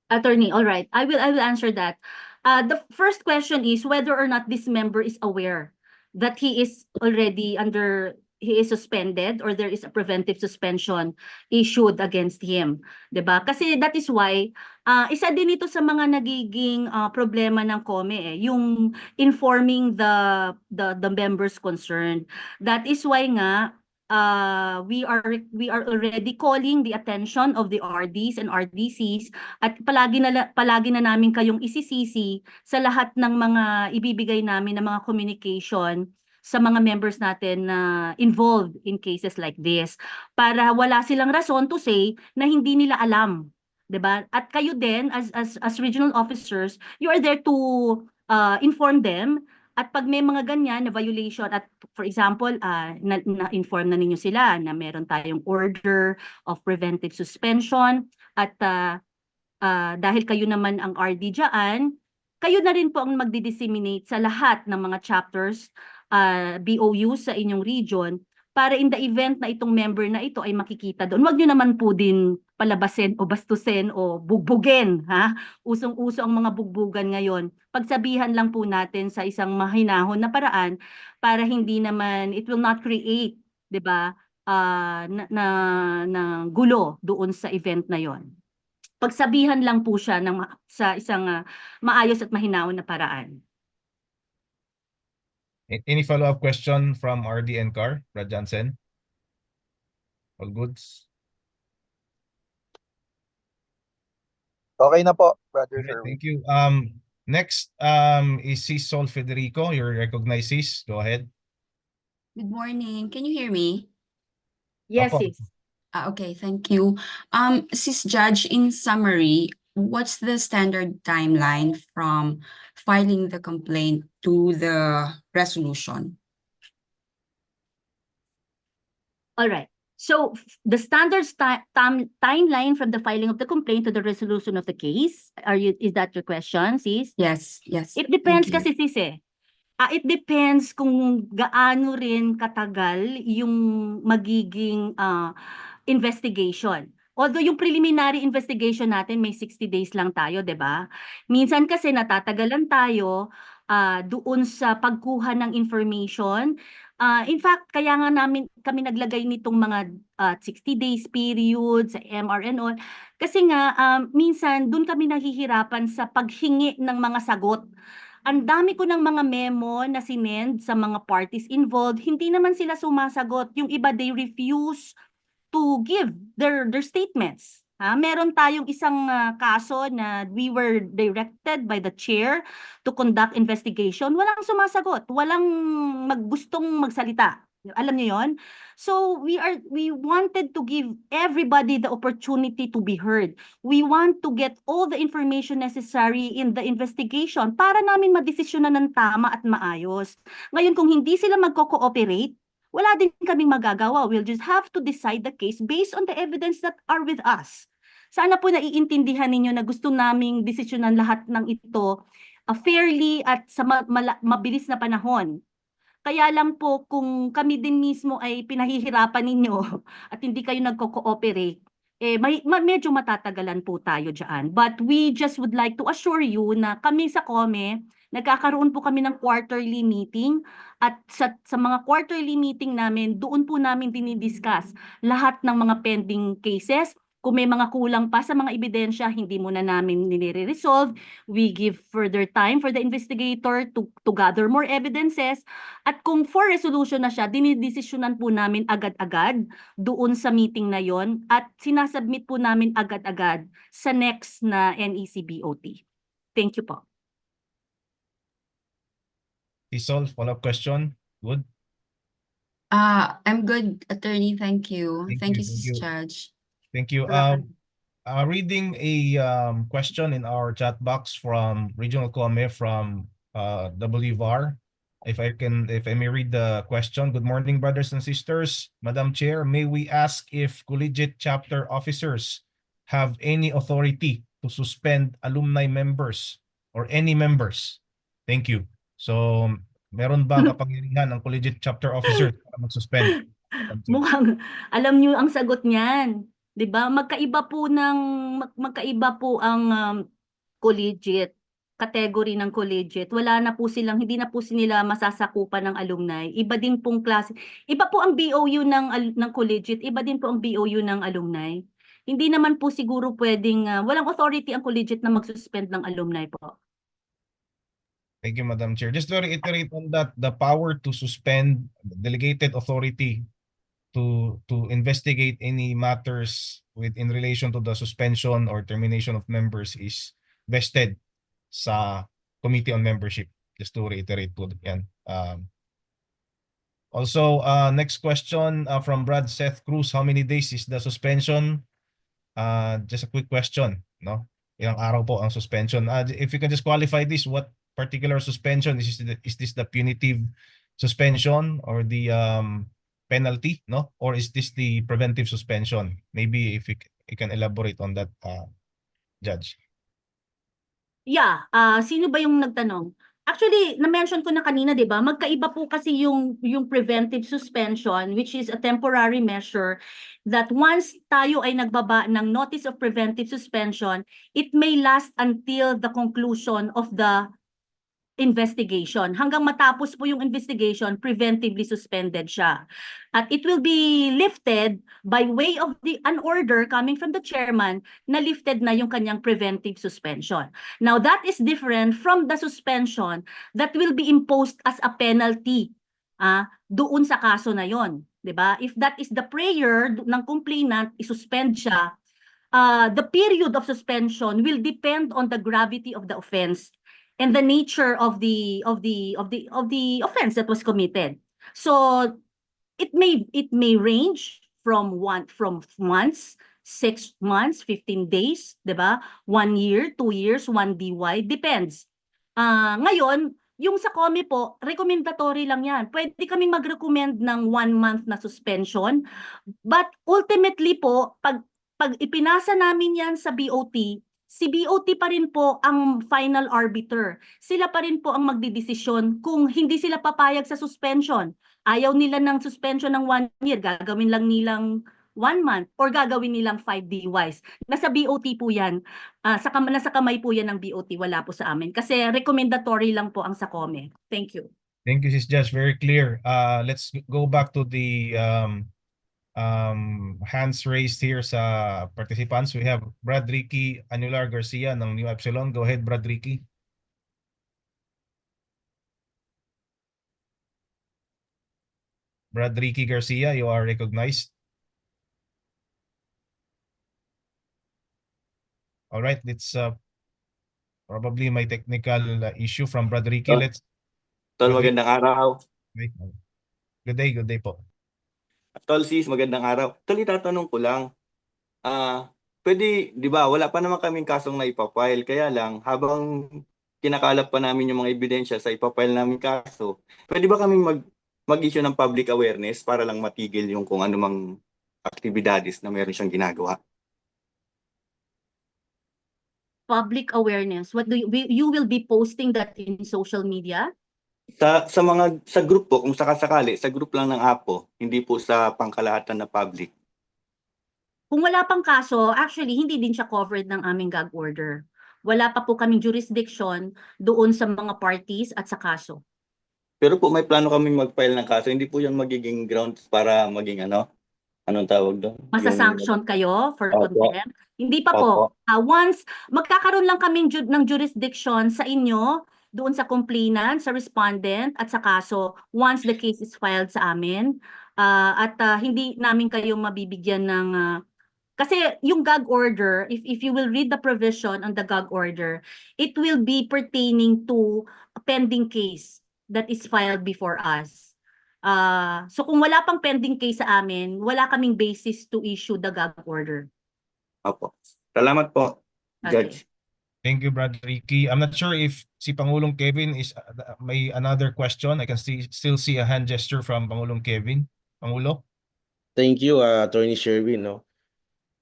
Attorney, all right. I will answer that. The first question is whether or not this member is aware that he is suspended or there is a preventive suspension issued against him, 'di ba? Kasi that is why isa din ito sa mga nagiging problema ng COME yung informing the members concerned. That is why nga we are already calling the attention of the RDs and RDCs at palagi na namin kayong isisisi sa lahat ng mga ibibigay namin ng mga communication sa mga members natin na involved in cases like this para wala silang rason to say na hindi nila alam, 'di ba? At kayo din as regional officers, you are there to inform them. At pag may mga ganyan na violation at for example, na-inform na ninyo sila na meron tayong order of preventive suspension at dahil kayo naman ang RD dyan, kayo na rin po ang magdi-disseminate sa lahat ng mga chapters, BOU sa inyong region para in the event na itong member na ito ay makikita doon. Huwag nyo naman po din palabasin o bastusin o bugbugin. Ha? Usong-uso ang mga bugbugan ngayon. Pagsabihan lang po natin sa isang mahinahon na paraan para hindi naman, it will not create, 'di ba, na gulo doon sa event na yon. Pagsabihan lang po siya sa isang maayos at mahinahon na paraan. Any follow-up question from RD and CAR, Brad Johnson? All goods? Okay na po, Brother Okay, Sherwin. thank you. Next is Sis Sol Federico. You're recognized, Sis. Go ahead. Good morning. Can you hear me? Yes, Opo. sis. Okay, thank you. Sis Judge, in summary, what's the standard timeline from filing the complaint to the resolution? All right. So the standard timeline from the filing of the complaint to the resolution of the case, is that your question, sis? Yes, yes. It depends Thank you. kasi sis eh. It depends kung gaano rin katagal yung magiging investigation. Although yung preliminary investigation natin may 60 days lang tayo, 'di ba? Minsan kasi natatagalan tayo doon sa pagkuha ng information. In fact, kaya nga kami naglagay nitong mga 60 days period sa MR and all. Kasi nga minsan doon kami nahihirapan sa paghingi ng mga sagot. Ang dami ko ng mga memo na sinend sa mga parties involved, hindi naman sila sumasagot. Yung iba, they refuse to give their statements. Meron tayong isang kaso na we were directed by the chair to conduct investigation. Walang sumasagot, walang gustong magsalita. Alam niyo 'yon? So we wanted to give everybody the opportunity to be heard. We want to get all the information necessary in the investigation para namin madesisyonan ng tama at maayos. Ngayon kung hindi sila magko-cooperate, wala din kaming magagawa. We'll just have to decide the case based on the evidence that are with us. Sana po naiintindihan ninyo na gusto naming desisyonan lahat ng ito fairly at sa mabilis na panahon. Kaya lang po kung kami din mismo ay pinahihirapan ninyo at hindi kayo nagko-cooperate, medyo matatagalan po tayo dyan. But we just would like to assure you na kami sa COME, nagkakaroon po kami ng quarterly meeting at sa mga quarterly meeting namin, doon po namin dinidiscuss lahat ng mga pending cases. Kung may mga kulang pa sa mga ebidensya, hindi muna namin nire-resolve. We give further time for the investigator to gather more evidences. At kung for resolution na siya, dinidesisyonan po namin agad-agad doon sa meeting na yon at sinasubmit po namin agad-agad sa next na NEC-BOT. Thank you po. Sol, follow-up question? Good? I'm good, attorney. Thank you. Thank you, Sis Judge. Thank you. Reading a question in our chat box from Regional COME from WVAR. If I may read the question. Good morning, brothers and sisters. Madam Chair, may we ask if collegiate chapter officers have any authority to suspend alumni members or any members? Thank you. So, meron ba kapangyarihan ng collegiate chapter officer para mag-suspend? Mukhang alam niyo ang sagot niyan, 'di ba? Magkaiba po ang collegiate category ng collegiate. Wala na po silang hindi na po sila masasakupan ng alumni. Iba din pong klase. Iba po ang BOU ng collegiate, iba din po ang BOU ng alumni. Hindi naman po siguro pwedeng walang authority ang collegiate na mag-suspend ng alumni po. Thank you, Madam Chair. Just to reiterate on that, the power to suspend, delegated authority to investigate any matters in relation to the suspension or termination of members is vested sa Committee on Membership. Just to reiterate po yan. Also, next question from Brad Seth Cruz. How many days is the suspension? Just a quick question, no? Ilang araw po ang suspension? If you can just qualify this, what particular suspension? Is this the punitive suspension or the penalty, no? Or is this the preventive suspension? Maybe if you can elaborate on that, Judge. Yeah, sino ba yung nagtanong? Actually, na-mention ko na kanina, 'di ba? Magkaiba po kasi yung preventive suspension, which is a temporary measure that once tayo ay nagbaba ng notice of preventive suspension, it may last until the conclusion of the investigation. Hanggang matapos po yung investigation, preventively suspended siya. At it will be lifted by way of an order coming from the chairman na lifted na yung kanyang preventive suspension. Now, that is different from the suspension that will be imposed as a penalty doon sa kaso na yon, 'di ba? If that is the prayer ng complainant, isuspend siya, the period of suspension will depend on the gravity of the offense and the nature of the offense that was committed. So it may range from months, 6 months, 15 days, 'di ba? 1 year, 2 years, 1 DY, depends. Ngayon, yung sa COME po, recommendatory lang 'yan. Pwede kaming mag-recommend ng 1 month na suspension, but ultimately po pag ipinasa namin 'yan sa BOT, si BOT pa rin po ang final arbiter. Sila pa rin po ang magdidesisyon kung hindi sila papayag sa suspension. Ayaw nila ng suspension ng 1 year, gagawin lang nilang 1 month or gagawin nilang 5 DYs. Nasa BOT po yan. Nasa kamay po yan ng BOT, wala po sa amin. Kasi recommendatory lang po ang sa COME. Thank you. Thank you, Sis Judge. Very clear. Let's go back to the hands raised here sa participants. We have Brad Ricky Anular Garcia ng New Epsilon. Go ahead, Brad Ricky. Brad Ricky Garcia, you are recognized. All right, it's probably my technical issue from Brad Ricky. Let's. Tol, magandang araw. Good day po. Tol, sis, magandang araw. Tol, itatanong ko lang, pwede, di ba, wala pa naman kaming kasong na ipapile, kaya lang, habang kinakalap pa namin yung mga ebidensya sa ipapile namin kaso, pwede ba kaming mag-issue ng public awareness para lang matigil yung kung anumang aktibidades na meron siyang ginagawa? Public awareness. What do you will be posting that in social media? Sa group po, kung sakasakali, sa group lang ng APO, hindi po sa pangkalahatan na public. Kung wala pang kaso, actually, hindi din siya covered ng aming gag order. Wala pa po kaming jurisdiction doon sa mga parties at sa kaso. Pero po may plano kaming mag-file ng kaso, hindi po yan magiging grounds para maging anong tawag doon? Masa-sanction kayo for Opo. contempt? Hindi pa po. Once magkakaroon lang kami ng jurisdiction sa inyo, doon sa complainant, sa respondent, at sa kaso, once the case is filed sa amin. Hindi namin kayo mabibigyan ng... kasi yung gag order, if you will read the provision on the gag order, it will be pertaining to a pending case that is filed before us. So kung wala pang pending case sa amin, wala kaming basis to issue the gag order. Opo. Salamat po, Okay. Judge. Thank you, Brad Ricky. I'm not sure if si Pangulong Kevin is may another question. I can still see a hand gesture from Pangulong Kevin. Pangulo? Thank you, Attorney Sherwin. No?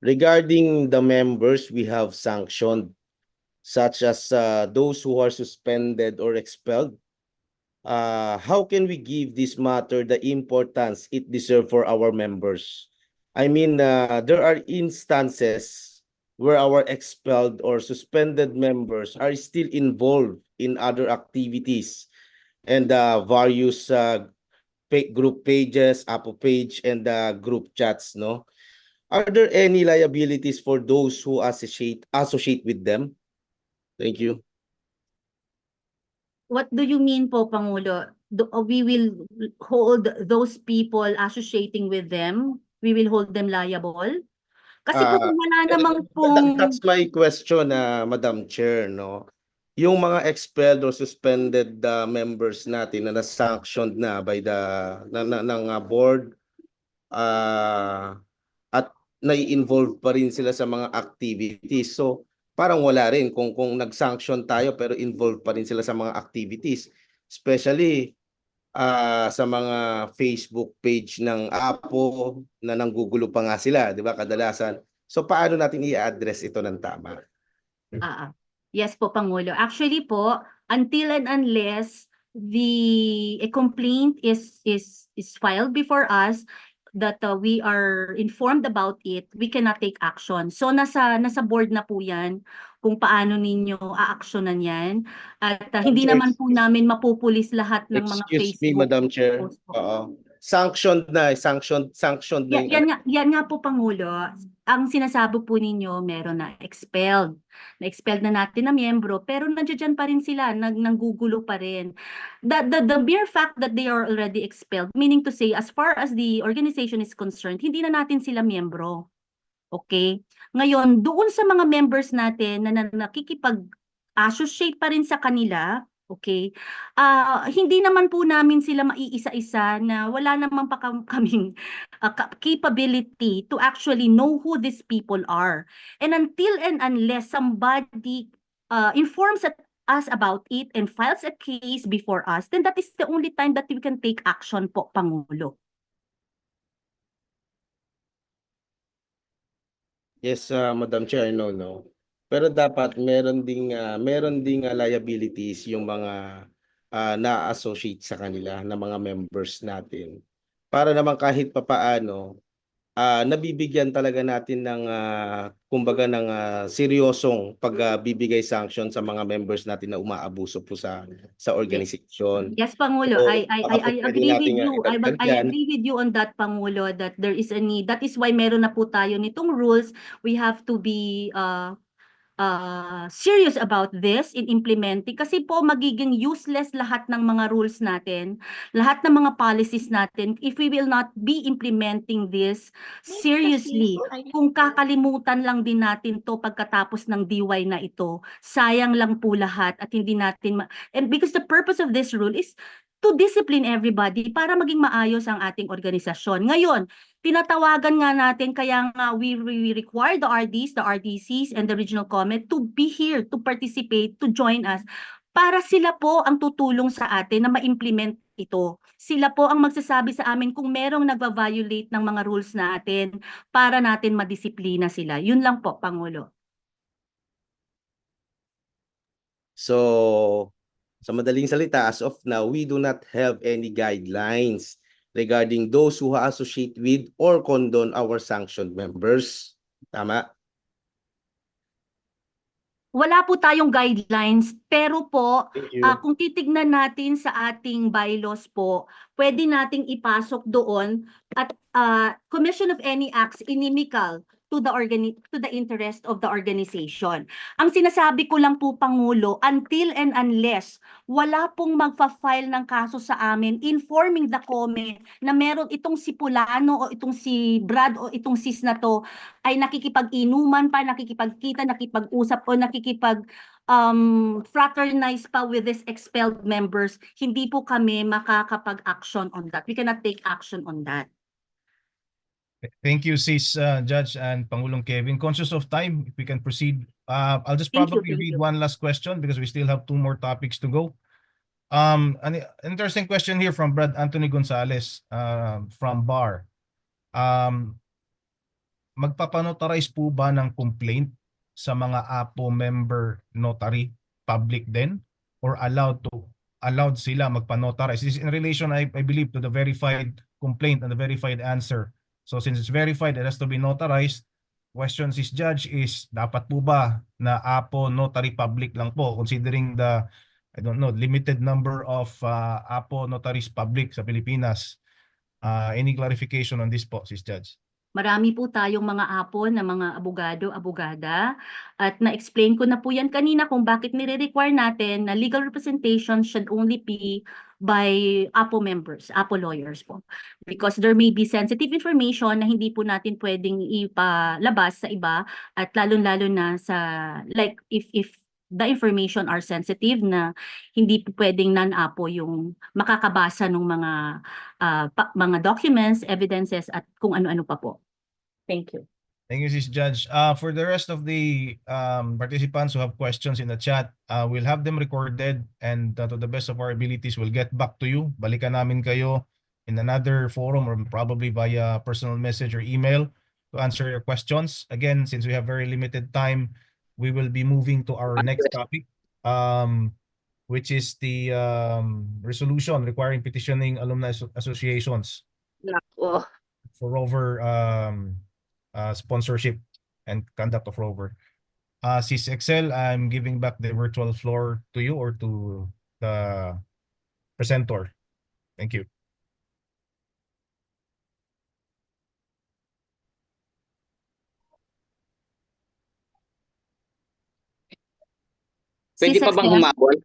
Regarding the members we have sanctioned, such as those who are suspended or expelled, how can we give this matter the importance it deserves for our members? I mean, there are instances where our expelled or suspended members are still involved in other activities and various group pages, Apo page, and group chats, no? Are there any liabilities for those who associate with them? Thank you. What do you mean po, Pangulo? We will hold those people associating with them? We will hold them liable? Kasi po kung wala namang pong... That's my question, Madam Chair, no? Yung mga expelled or suspended members natin na na-sanctioned na by the ng board at nai-involve pa rin sila sa mga activities. So, parang wala rin kung nag-sanction tayo pero involved pa rin sila sa mga activities. Especially sa mga Facebook page ng Apo na nanggugulo pa nga sila, di ba, kadalasan. So, paano natin i-address ito ng tama? Yes po, Pangulo. Actually po, until and unless a complaint is filed before us, that we are informed about it, we cannot take action. So nasa board na po 'yan kung paano ninyo aaksyonan 'yan. At hindi naman po namin mapupulis lahat ng mga Excuse me, Facebook Madam Chair. post po. Sanctioned na Yan nga po, Pangulo. Ang sinasabi po ninyo, meron na expelled. Na-expelled na natin na miyembro, pero nandiyan pa rin sila, nanggugulo pa rin. The mere fact that they are already expelled, meaning to say, as far as the organization is concerned, hindi na natin sila miyembro. Okay? Ngayon, doon sa mga members natin na nakikipag-associate pa rin sa kanila, okay, hindi naman po namin sila maiisa-isa na wala naman pa kaming capability to actually know who these people are. And until and unless somebody informs us about it and files a case before us, then that is the only time that we can take action po, Pangulo. Yes, Madam Chair, no. Pero dapat meron ding liabilities yung mga na-associate sa kanila na mga members natin. Para naman kahit papaano nabibigyan talaga natin ng kumbaga ng seryosong pagbibigay sanction sa mga members natin na umaabuso po sa organization. Yes, Pangulo. So, I agree with you. I yan. agree with you on that, Pangulo, that there is a need. That is why meron na po tayo nitong rules. We have to be serious about this in implementing, kasi po magiging useless lahat ng mga rules natin, lahat ng mga policies natin if we will not be implementing this seriously. Kung kakalimutan lang din natin to pagkatapos ng DY na ito, sayang lang po lahat at hindi natin and because the purpose of this rule is to discipline everybody para maging maayos ang ating organisasyon. Ngayon, tinatawagan nga natin, kaya nga we require the RDCs and the Regional Comet to be here, to participate, to join us, para sila po ang tutulong sa atin na ma-implement ito. Sila po ang magsasabi sa amin kung merong nagva-violate ng mga rules natin para natin madisiplina sila. Yun lang po, Pangulo. So, sa madaling salita, as of now, we do not have any guidelines regarding those who associate with or condone our sanctioned members. Tama? Wala po tayong guidelines, pero po, Thank you. kung titignan natin sa ating bylaws po, pwede nating ipasok doon at commission of any acts inimical to the interest of the organization. Ang sinasabi ko lang po, Pangulo, until and unless wala pong magfa-file ng kaso sa amin informing the Comet na meron itong si Pulano o itong si Brad o itong sis na to ay nakikipag-inuman pa, nakikipagkita, nakipag-usap o fraternize pa with these expelled members, hindi po kami makakapag-action on that. We cannot take action on that. Thank you, Sis Judge and Pangulong Kevin. Conscious of time, if we can proceed, I'll just Thank you, probably thank read you. one last question because we still have 2 more topics to go. An interesting question here from Brad Anthony Gonzalez from BAR. Magpapanotarize po ba ng complaint sa mga APO member notary public din or allowed sila magpanotarize? This is in relation, I believe, to the verified complaint and the verified answer. So since it's verified, it has to be notarized. Question is, Judge, is dapat po ba na APO notary public lang po considering the, I don't know, limited number of APO notaries public sa Pilipinas? Any clarification on this po, Sis Judge? Marami po tayong mga APO na mga abogado, abogada at na-explain ko na po yan kanina kung bakit nire-require natin na legal representation should only be by APO members, APO lawyers po. Because there may be sensitive information na hindi po natin pwedeng ipalabas sa iba at lalo-lalo na sa like if the information are sensitive na hindi po pwedeng non-APO yung makakabasa ng mga documents, evidences at kung ano-ano pa po. Thank you. Thank you, Sis Judge. For the rest of the participants who have questions in the chat, we'll have them recorded and to the best of our abilities, we'll get back to you. Balikan namin kayo in another forum or probably via personal message or email to answer your questions. Again, since we have very limited time, we will be moving to our next topic, which is the resolution requiring petitioning alumni associations for Rover sponsorship and conduct of Rover. Sis Excel, I'm giving back the virtual floor to you or to the presenter. Thank you. Pwede pa bang humabol?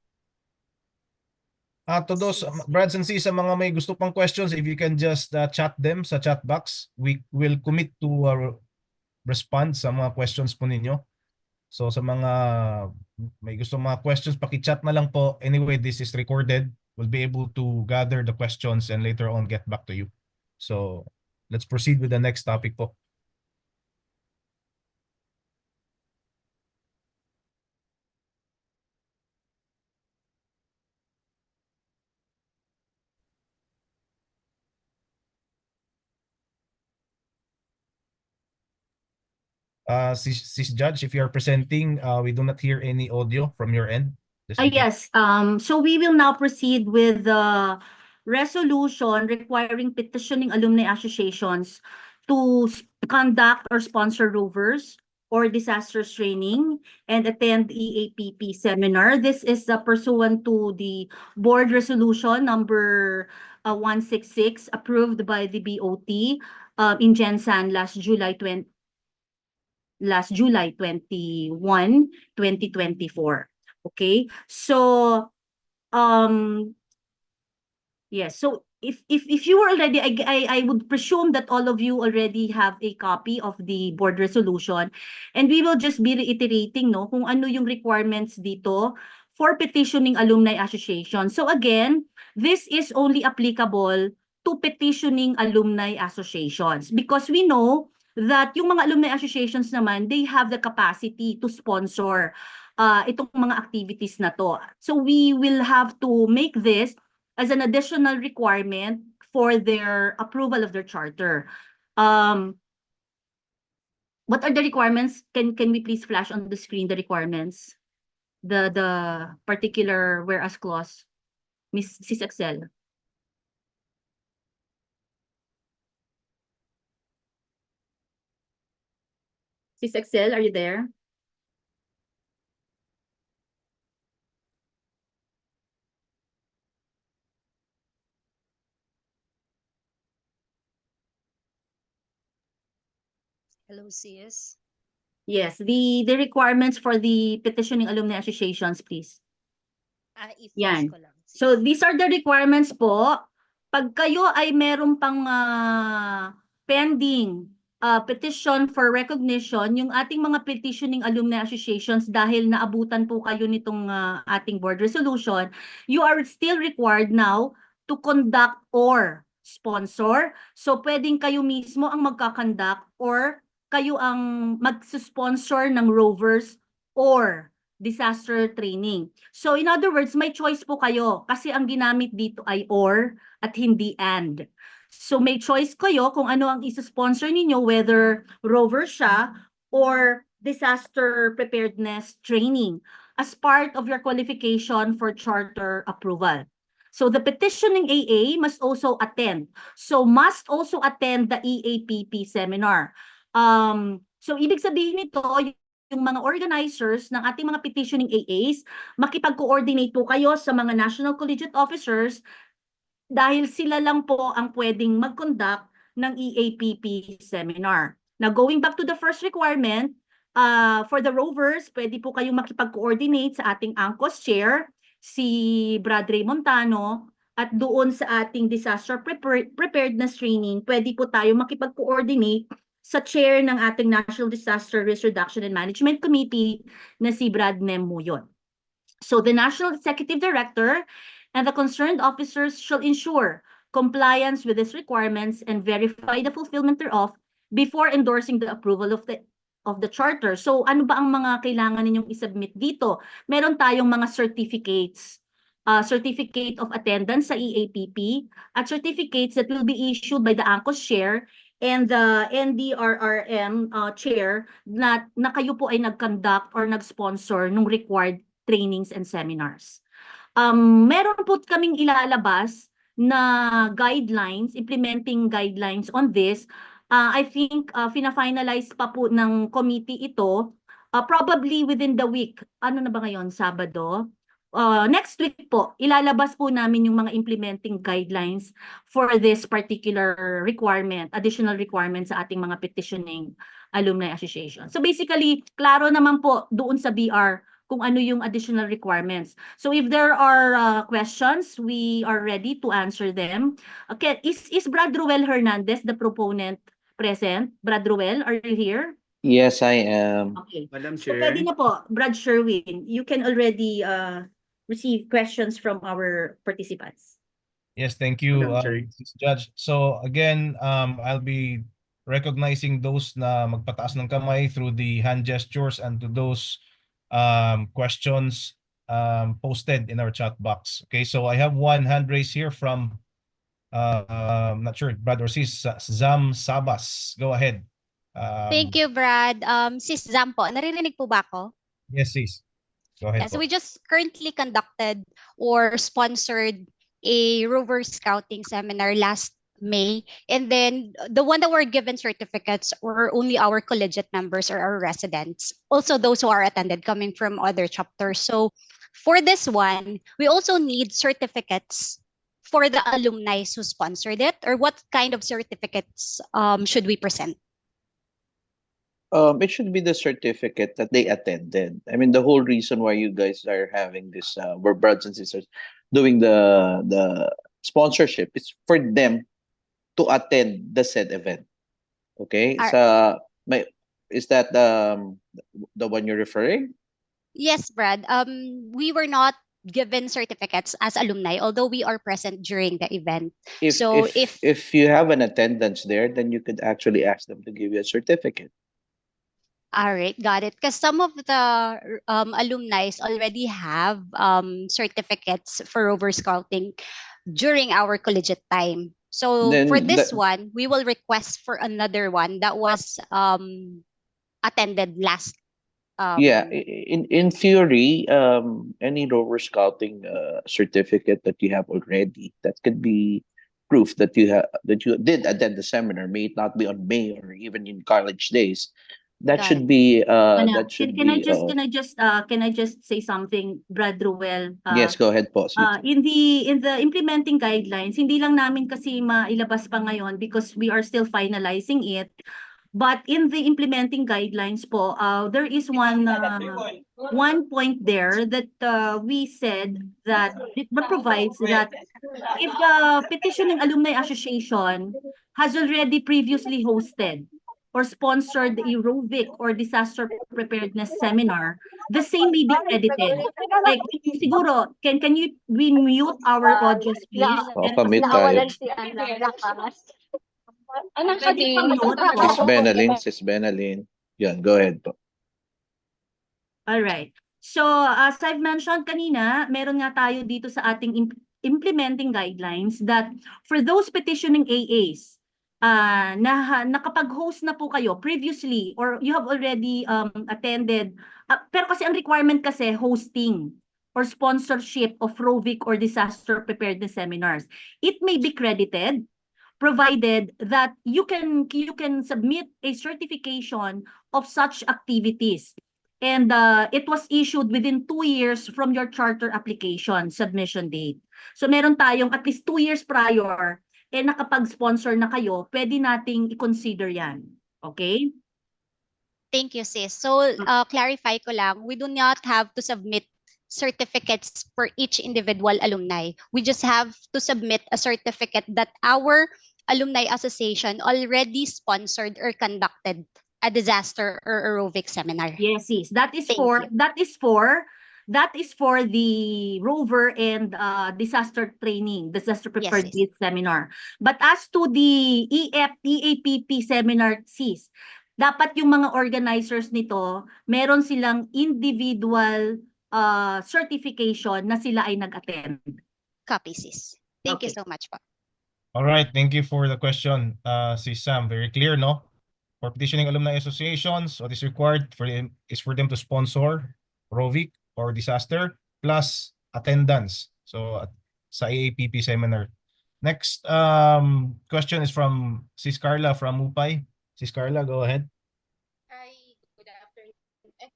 To those, Brads and Sis, sa mga may gusto pang questions, if you can just chat them sa chat box, we will commit to respond sa mga questions po ninyo. So sa mga may gusto mga questions, paki-chat na lang po. Anyway, this is recorded. We'll be able to gather the questions and later on get back to you. So let's proceed with the next topic po. Sis Judge, if you are presenting, we do not hear any audio from your end. Yes, so we will now proceed with the resolution requiring petitioning alumni associations to conduct or sponsor rovers or disasters training and attend EAPP seminar. This is pursuant to the board resolution number 166 approved by the BOT in Gensan last July 21, 2024. Okay, so yes, so if you were already, I would presume that all of you already have a copy of the board resolution, and we will just be reiterating kung ano yung requirements dito for petitioning alumni association. So again, this is only applicable to petitioning alumni associations because we know that yung mga alumni associations naman, they have the capacity to sponsor itong mga activities na to. So we will have to make this as an additional requirement for their approval of their charter. What are the requirements? Can we please flash on the screen the requirements? The particular whereas clause, Sis Excel. Sis Excel, are you there? Hello, sis. Yes, the requirements for the petitioning alumni associations, please. I-flash Yan. ko lang. sis. So these are the requirements po. Pag kayo ay meron pang pending petition for recognition, yung ating mga petitioning alumni associations dahil naabutan po kayo nitong ating board resolution, you are still required now to conduct or sponsor. So pwedeng kayo mismo ang magkakandak or kayo ang mag-sponsor ng rovers or disaster training. So in other words, may choice po kayo kasi ang ginamit dito ay or at hindi and. So may choice kayo kung ano ang isa-sponsor ninyo, whether rover siya or disaster preparedness training as part of your qualification for charter approval. So the petitioning AA must also attend. So must also attend the EAPP seminar. So ibig sabihin nito, yung mga organizers ng ating mga petitioning AAs, makipag-coordinate po kayo sa mga National Collegiate Officers dahil sila lang po ang pwedeng mag-conduct ng EAPP seminar. Now, going back to the first requirement, for the rovers, pwede po kayong makipag-coordinate sa ating ANCOS chair, si Brad Ray Montano, at doon sa ating disaster preparedness training, pwede po tayo makipag-coordinate sa chair ng ating National Disaster Risk Reduction and Management Committee na si Brad Nem Muyon. So the National Executive Director and the concerned officers shall ensure compliance with these requirements and verify the fulfillment thereof before endorsing the approval of the charter. So ano ba ang mga kailangan ninyong isubmit dito? Meron tayong mga certificates, certificate of attendance sa EAPP at certificates that will be issued by the ANCOS chair and the NDRRM chair na kayo po ay nag-conduct or nag-sponsor ng required trainings and seminars. Meron po kaming ilalabas na guidelines, implementing guidelines on this. I think fina-finalize pa po ng committee ito, probably within the week. Ano na ba ngayon? Sabado? Next week po, ilalabas po namin yung mga implementing guidelines for this particular requirement, additional requirement sa ating mga petitioning alumni association. So basically, klaro naman po doon sa BR kung ano yung additional requirements. So if there are questions, we are ready to answer them. Okay, is Brad Ruel Hernandez the proponent present? Brad Ruel, are you here? Yes, I am. Okay. Madam So pwede na po, Brad Sherwin, you can already receive questions from our participants. Yes, thank you, Madam Chair. Mrs. Judge. So again, I'll be recognizing those na magpataas ng kamay through the hand gestures and to those questions posted in our chat box. Okay, so I have one hand raised here from, not sure, Brad or Sis, Zam Sabas. Go ahead. Thank you, Brad. Sis Zam po, naririnig po ba ako? Yes, Sis. Go ahead. Yeah, so we just currently conducted or sponsored a rover scouting seminar last May, and then the one that were given certificates were only our collegiate members or our residents, also those who are attended coming from other chapters. So for this one, we also need certificates for the alumni who sponsored it, or what kind of certificates should we present? It should be the certificate that they attended. I mean, the whole reason why you guys are having this, we're brothers and sisters, doing the sponsorship is for them to attend the said event. Okay, so is that the one you're referring? Yes, Brad. We were not given certificates as alumni, although we are present during the event. If you have an attendance there, then you could actually ask them to give you a certificate. All right, got it. Because some of the alumni already have certificates for rover scouting during our collegiate time. So Then for this one, we will request for another one that was attended last. Yeah, in theory, any rover scouting certificate that you have already, that could be proof that you did attend the seminar. May it not be on May or even in college days. That Got should it. be Can I just say something, Brad Ruel? yes, go ahead, po. In the implementing guidelines, hindi lang namin kasi mailabas pa ngayon because we are still finalizing it. But in the implementing guidelines po, there is one point there that we said that it provides that if the petitioning alumni association has already previously hosted or sponsored a aerobic or disaster preparedness seminar, the same may be credited. Like, siguro, can we mute our audios, please? Kamit tayo. Pwede pa-mute po. Sis Benalyn. Yan, go ahead po. Alright. So, as I've mentioned kanina, meron nga tayo dito sa ating implementing guidelines that for those petitioning AAs, nakapag-host na po kayo previously or you have already attended, pero kasi ang requirement kasi hosting or sponsorship of ROVIC or disaster preparedness seminars. It may be credited provided that you can submit a certification of such activities. And it was issued within 2 years from your charter application submission date. So meron tayong at least 2 years prior, nakapag-sponsor na kayo, pwede nating i-consider yan. Okay? Thank you, sis. So, clarify ko lang, we do not have to submit certificates for each individual alumni. We just have to submit a certificate that our alumni association already sponsored or conducted a disaster or aerobic seminar. Yes, sis. That is Thank for you. that is for the rover and disaster training, disaster preparedness seminar. But as to the EAPP seminar, sis, dapat yung mga organizers nito, meron silang individual certification na sila ay nag-attend. Copy, sis. Thank you Okay. so much po. All right, thank you for the question, Sis Sam. Very clear, no? For petitioning alumni associations, what is required for them is for them to sponsor ROVIC or disaster plus attendance. So sa AAPP seminar. Next question is from Sis Carla from Upay. Sis Carla, go ahead. Hi, good afternoon.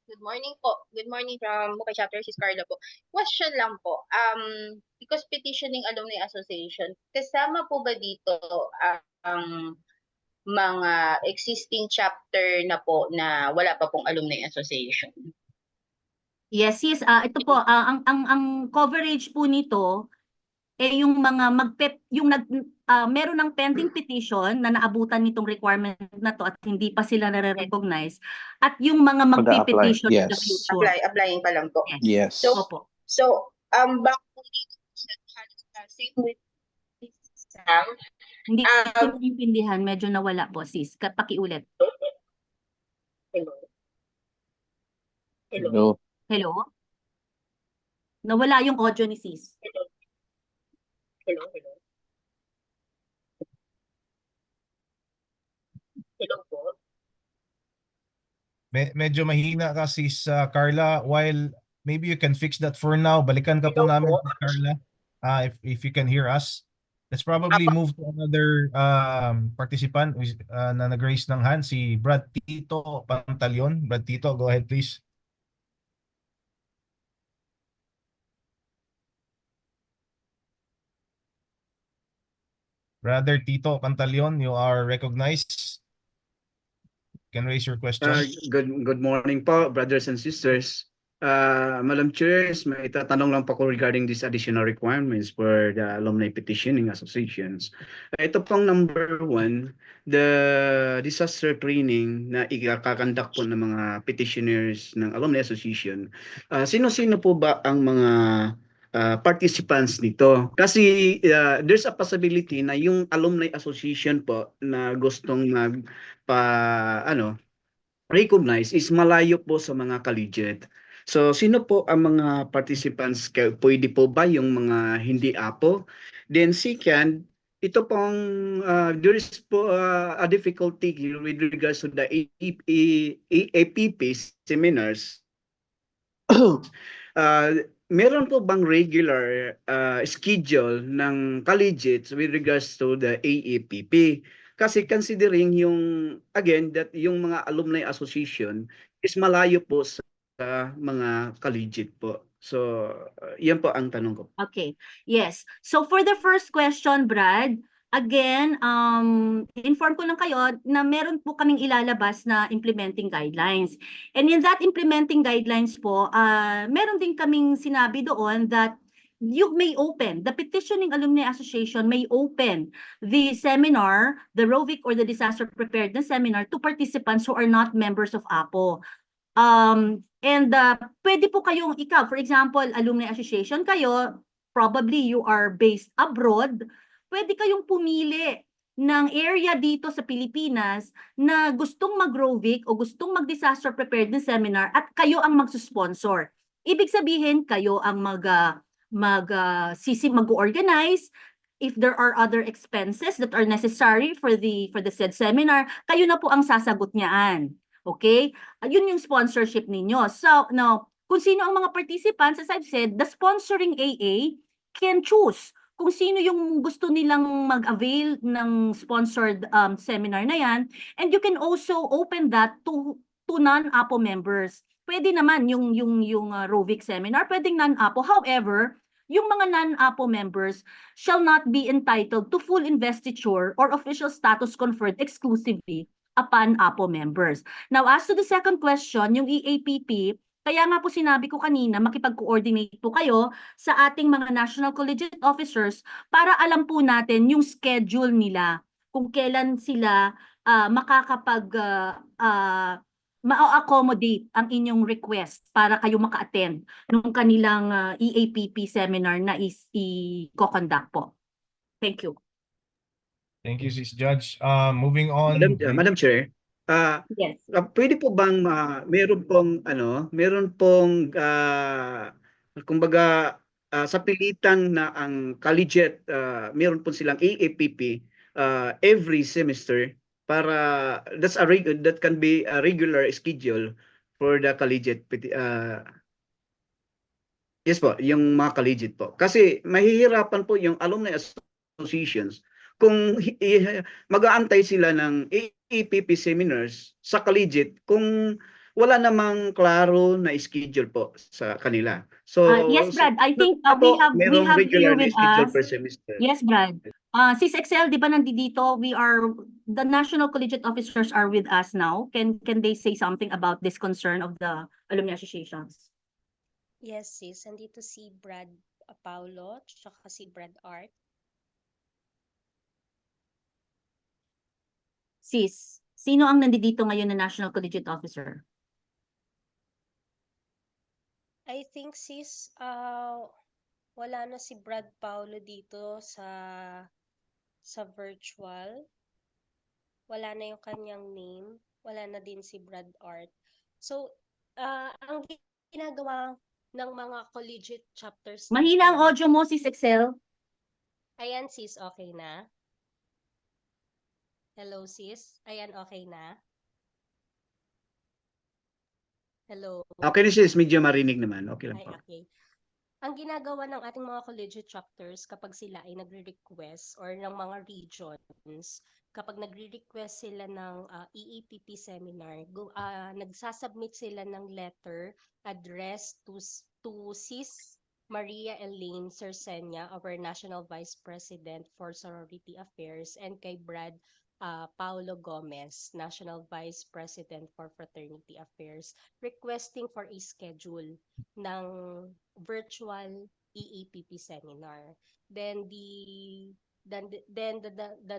Good morning po. Good morning from Mukay Chapter, Sis Carla po. Question lang po. Because petitioning alumni association, kasama po ba dito ang mga existing chapter na po na wala pa pong alumni association? Yes, sis. Ito po, ang coverage po nito yung mga meron ng pending petition na naabutan nitong requirement na to at hindi pa sila nare-recognize at yung mga magpe-petition in the yes. future. Applying pa lang po. Yes. Opo. So, back po dito sa same with Sam. Hindi ko naintindihan, medyo nawala po, sis. Pakiulit. Hello. No. Hello? Nawala yung audio ni sis. Hello. Hello po. Medyo mahina ka, Sis Carla. While maybe you can fix that for now, balikan ka po namin, Sis Carla, if you can hear us. Let's probably move to another participant na nag-raise ng hand, si Brad Tito Pantalion. Brad Tito, go ahead please. Brother Tito Pantalion, you are recognized. You can raise your question. Good morning po, brothers and sisters. Madam Chair, may itatanong lang po ko regarding these additional requirements for the alumni petitioning associations. Ito pong number 1, the disaster training na ikakandak po ng mga petitioners ng alumni association. Sino-sino po ba ang mga participants nito? Kasi there's a possibility na yung alumni association po na gustong recognize is malayo po sa mga collegiate. So, sino po ang mga participants? Pwede po ba yung mga hindi apo? Then second, ito pong there is po a difficulty with regards to the AAPP seminars. Meron po bang regular schedule ng collegiates with regards to the AAPP? Kasi considering again that yung mga alumni association is malayo po sa mga collegiate po. So, yan po ang tanong ko. Okay. Yes. So for the first question, Brad, again, inform ko lang kayo na meron po kaming ilalabas na implementing guidelines. And in that implementing guidelines po, meron din kaming sinabi doon that you may open, the Petitioning Alumni Association may open the seminar, the ROVIC or the Disaster Preparedness Seminar to participants who are not members of APO. Pwede po kayong ikaw, for example, alumni association kayo, probably you are based abroad, pwede kayong pumili ng area dito sa Pilipinas na gustong mag-ROVIC o gustong mag-disaster preparedness seminar at kayo ang magsusponsor. Ibig sabihin, kayo ang mag-organize. If there are other expenses that are necessary for the said seminar, kayo na po ang sasagot niyaan. Okay? Yun yung sponsorship ninyo. So, now, kung sino ang mga participants, as I've said, the sponsoring AA can choose kung sino yung gusto nilang mag-avail ng sponsored seminar na yan. And you can also open that to non-APO members. Pwede naman yung ROVIC seminar, pwedeng non-APO. However, yung mga non-APO members shall not be entitled to full investiture or official status conferred exclusively upon APO members. Now, as to the second question, yung EAPP, kaya nga po sinabi ko kanina, makipag-coordinate po kayo sa ating mga National Collegiate Officers para alam po natin yung schedule nila, kung kailan sila ma-accommodate ang inyong request para kayo maka-attend ng kanilang EAPP seminar na i-conduct po. Thank you. Thank you, Sis Judge. Moving on. Madam Chair, Yes. pwede po bang meron pong kumbaga sa pilitan na ang collegiate meron po silang EAPP every semester para that can be a regular schedule for the collegiate yes po, yung mga collegiate po. Kasi mahihirapan po yung alumni associations kung mag-aantay sila ng EAPP seminars sa collegiate kung wala namang klaro na schedule po sa kanila. So yes, Brad, I think we have here with us. Per semester. Yes, Brad. Sis Excel, di ba nandito? The National Collegiate Officers are with us now. Can they say something about this concern of the alumni associations? Yes, sis. Andito si Brad Paulo, tsaka si Brad Art. Sis, sino ang nandito ngayon na National Collegiate Officer? I think, sis, wala na si Brad Paulo dito sa virtual. Wala na yung kanyang name. Wala na din si Brad Art. So, ang ginagawa ng mga collegiate chapters. Mahina ang audio mo, Sis Excel. Ayan, sis, okay na? Hello, sis. Ayan, okay na? Hello. Okay na sis, medyo marinig naman. Okay lang Ay, po. okay. Ang ginagawa ng ating mga collegiate chapters kapag sila ay nagre-request or ng mga regions, kapag nagre-request sila ng EAPP seminar, nagsasubmit sila ng letter addressed to Sis Maria Elaine Cercenia, our National Vice President for Sorority Affairs, and kay Brad Paulo Gomez, National Vice President for Fraternity Affairs, requesting for a schedule ng virtual EAPP seminar. Then the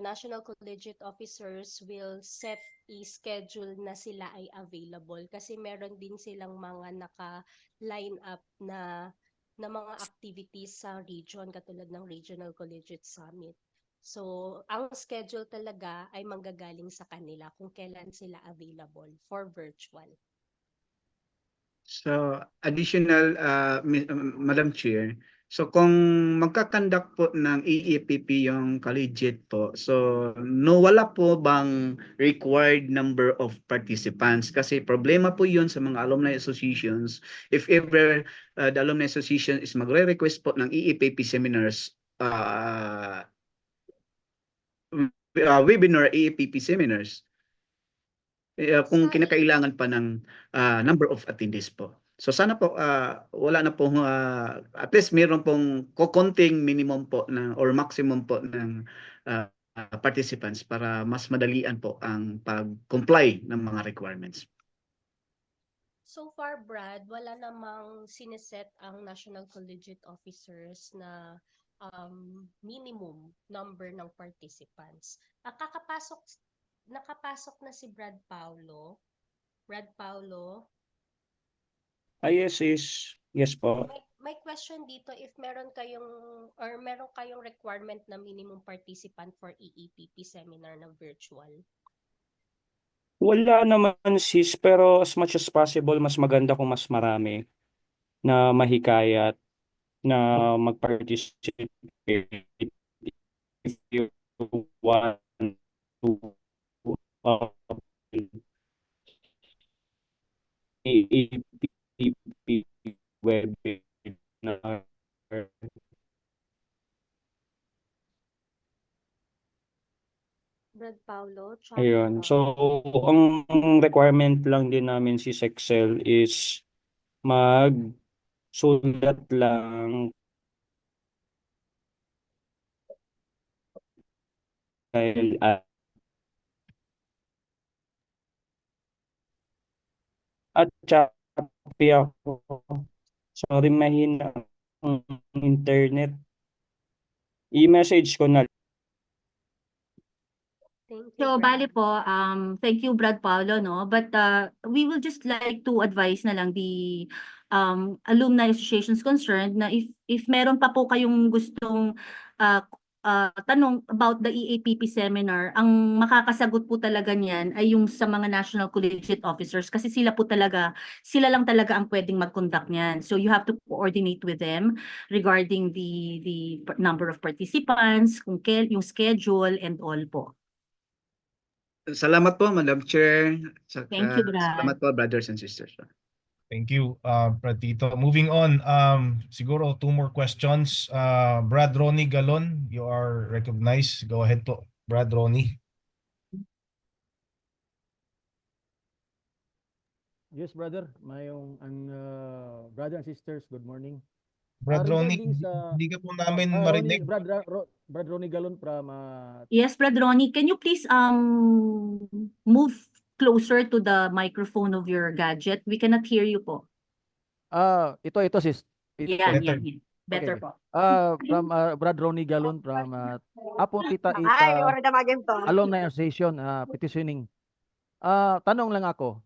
National Collegiate Officers will set a schedule na sila ay available kasi meron din silang mga naka-line up na mga activities sa region katulad ng Regional Collegiate Summit. So, ang schedule talaga ay manggagaling sa kanila kung kailan sila available for virtual. So, additional, Madam Chair, so kung magkakandak po ng EAPP yung collegiate po, so wala po bang required number of participants? Kasi problema po yun sa mga alumni associations. If ever the alumni association is magre-request po ng EAPP seminars, webinar EAPP seminars, kung kinakailangan pa ng number of attendees po. So sana po wala na po at least meron pong konting minimum po or maximum po ng participants para mas madalian po ang pag-comply ng mga requirements. So far, Brad, wala namang sineset ang National Collegiate Officers na minimum number ng participants. Nakapasok na si Brad Paulo. Brad Paulo, Yes po. may question dito if meron kayong requirement na minimum participant for EAPP seminar na virtual. Wala naman sis, pero as much as possible, mas maganda kung mas marami na mahikayat na mag-participate if you want to uh, EAPP webinar. Brad Paulo, Ayun. So, ang requirement lang din namin si Excel is magsulat lang dahil at copy ako. Sorry, mahina ang internet. I-message ko na. Thank you, So, Brad. bali po, thank you, Brad Paulo, no? But we will just like to advise na lang the alumni associations concerned na if meron pa po kayong gustong tanong about the EAPP seminar, ang makakasagot po talaga niyan ay yung sa mga National Collegiate Officers kasi sila lang talaga ang pwedeng mag-conduct niyan. So you have to coordinate with them regarding the number of participants, yung schedule and all po. Salamat po, Madam Chair. Thank you, Brad. Salamat po, brothers and sisters. Thank you, Brad Tito. Moving on, siguro 2 more questions. Brad Ronnie Galon, you are recognized. Go ahead po, Brad Ronnie. Yes, brother. Brother and sisters, good morning. Brad Ronnie, Regarding sa hindi ka po namin Ronnie, marinig. Brad Ronnie Galon from Yes, Brad Ronnie, can you please move closer to the microphone of your gadget? We cannot hear you po. ito sis. Yan. Okay. Better po. From Brad Ronnie Galon from Apo Tita Ita Alumni Association petitioning. Tanong lang ako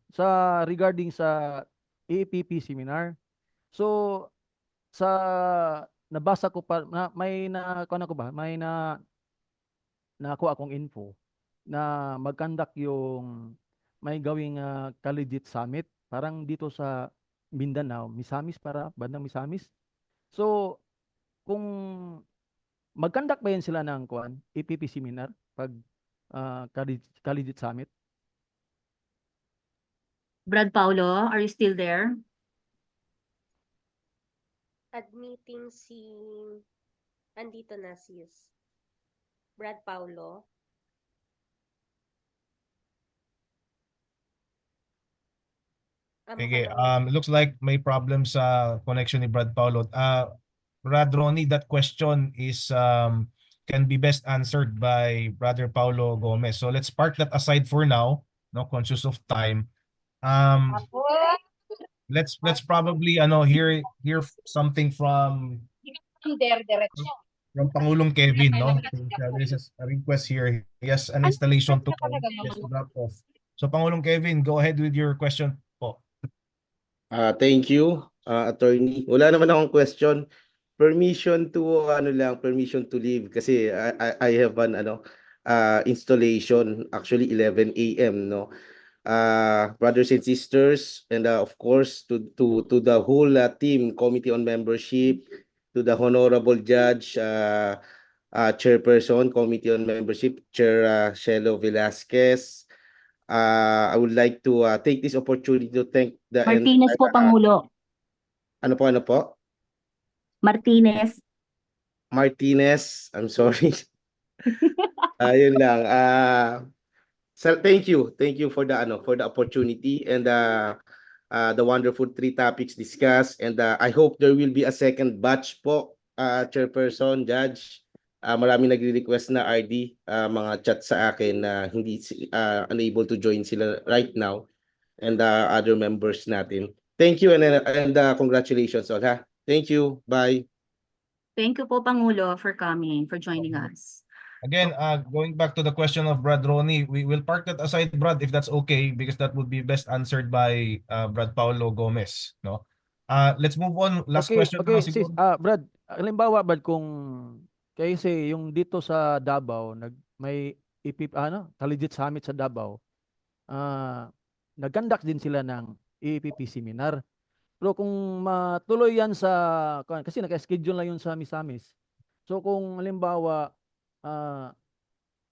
regarding sa EAPP seminar. So sa nabasa ko pa may nakuha akong info na mag-conduct yung may gawing collegiate summit parang dito sa Mindanao, bandang Misamis. So kung mag-conduct ba yan sila ng EAPP seminar pag collegiate summit? Brad Paulo, are you still there? Admitting andito na sis. Brad Paulo. Okay, it looks like may problem sa connection ni Brad Paulo. Brad Ronnie, that question is can be best answered by Brother Paulo Gomez. So let's park that aside for now, no, conscious of time. Let's probably hear something from Pangulong Kevin, no? There's a request here. Yes, an installation to drop off. So Pangulong Kevin, go ahead with your question po. Thank you, attorney. Wala naman akong question. Permission to leave kasi I have an installation actually 11 AM, no. Brothers and sisters, and of course to the whole team, Committee on Membership, to the Honorable Judge, Chairperson, Committee on Membership, Chair Shelo Velasquez. I would like to take this opportunity to thank the Martinez po, Pangulo. Ano po? Martinez, I'm sorry. Ayun lang. So thank you for the opportunity and the wonderful 3 topics discussed, and I hope there will be a second batch po, Chairperson, Judge. Marami nagre-request na RD, mga chat sa akin na hindi unable to join sila right now. and other members natin. Thank you and congratulations all ha. Thank you. Bye. Thank you po, Pangulo, for coming, for joining us. Again, going back to the question of Brad Ronnie, we will park that aside, Brad, if that's okay, because that would be best answered by Brad Paulo Gomez, no? Let's move on. Last question na lang sis, siguro. Brad, halimbawa Brad, kung kasi yung dito sa Davao may Collegiate Summit sa Davao, nag-conduct din sila ng EAPP seminar. Pero kung matuloy yan kasi naka-schedule lang yun sa Misamis. So kung halimbawa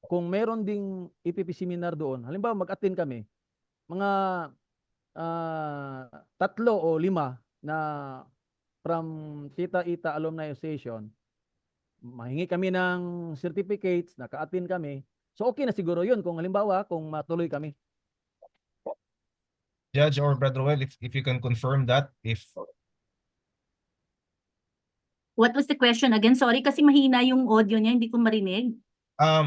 kung meron ding EPP seminar doon, halimbawa mag-attend kami, mga 3 o 5 na from Tita Ita Alumni Association, mahingi kami ng certificates, naka-attend kami. So okay na siguro yun kung halimbawa kung matuloy kami. Judge or Brad Roel, if you can confirm that, if What was the question again? Sorry, kasi mahina yung audio niya, hindi ko marinig.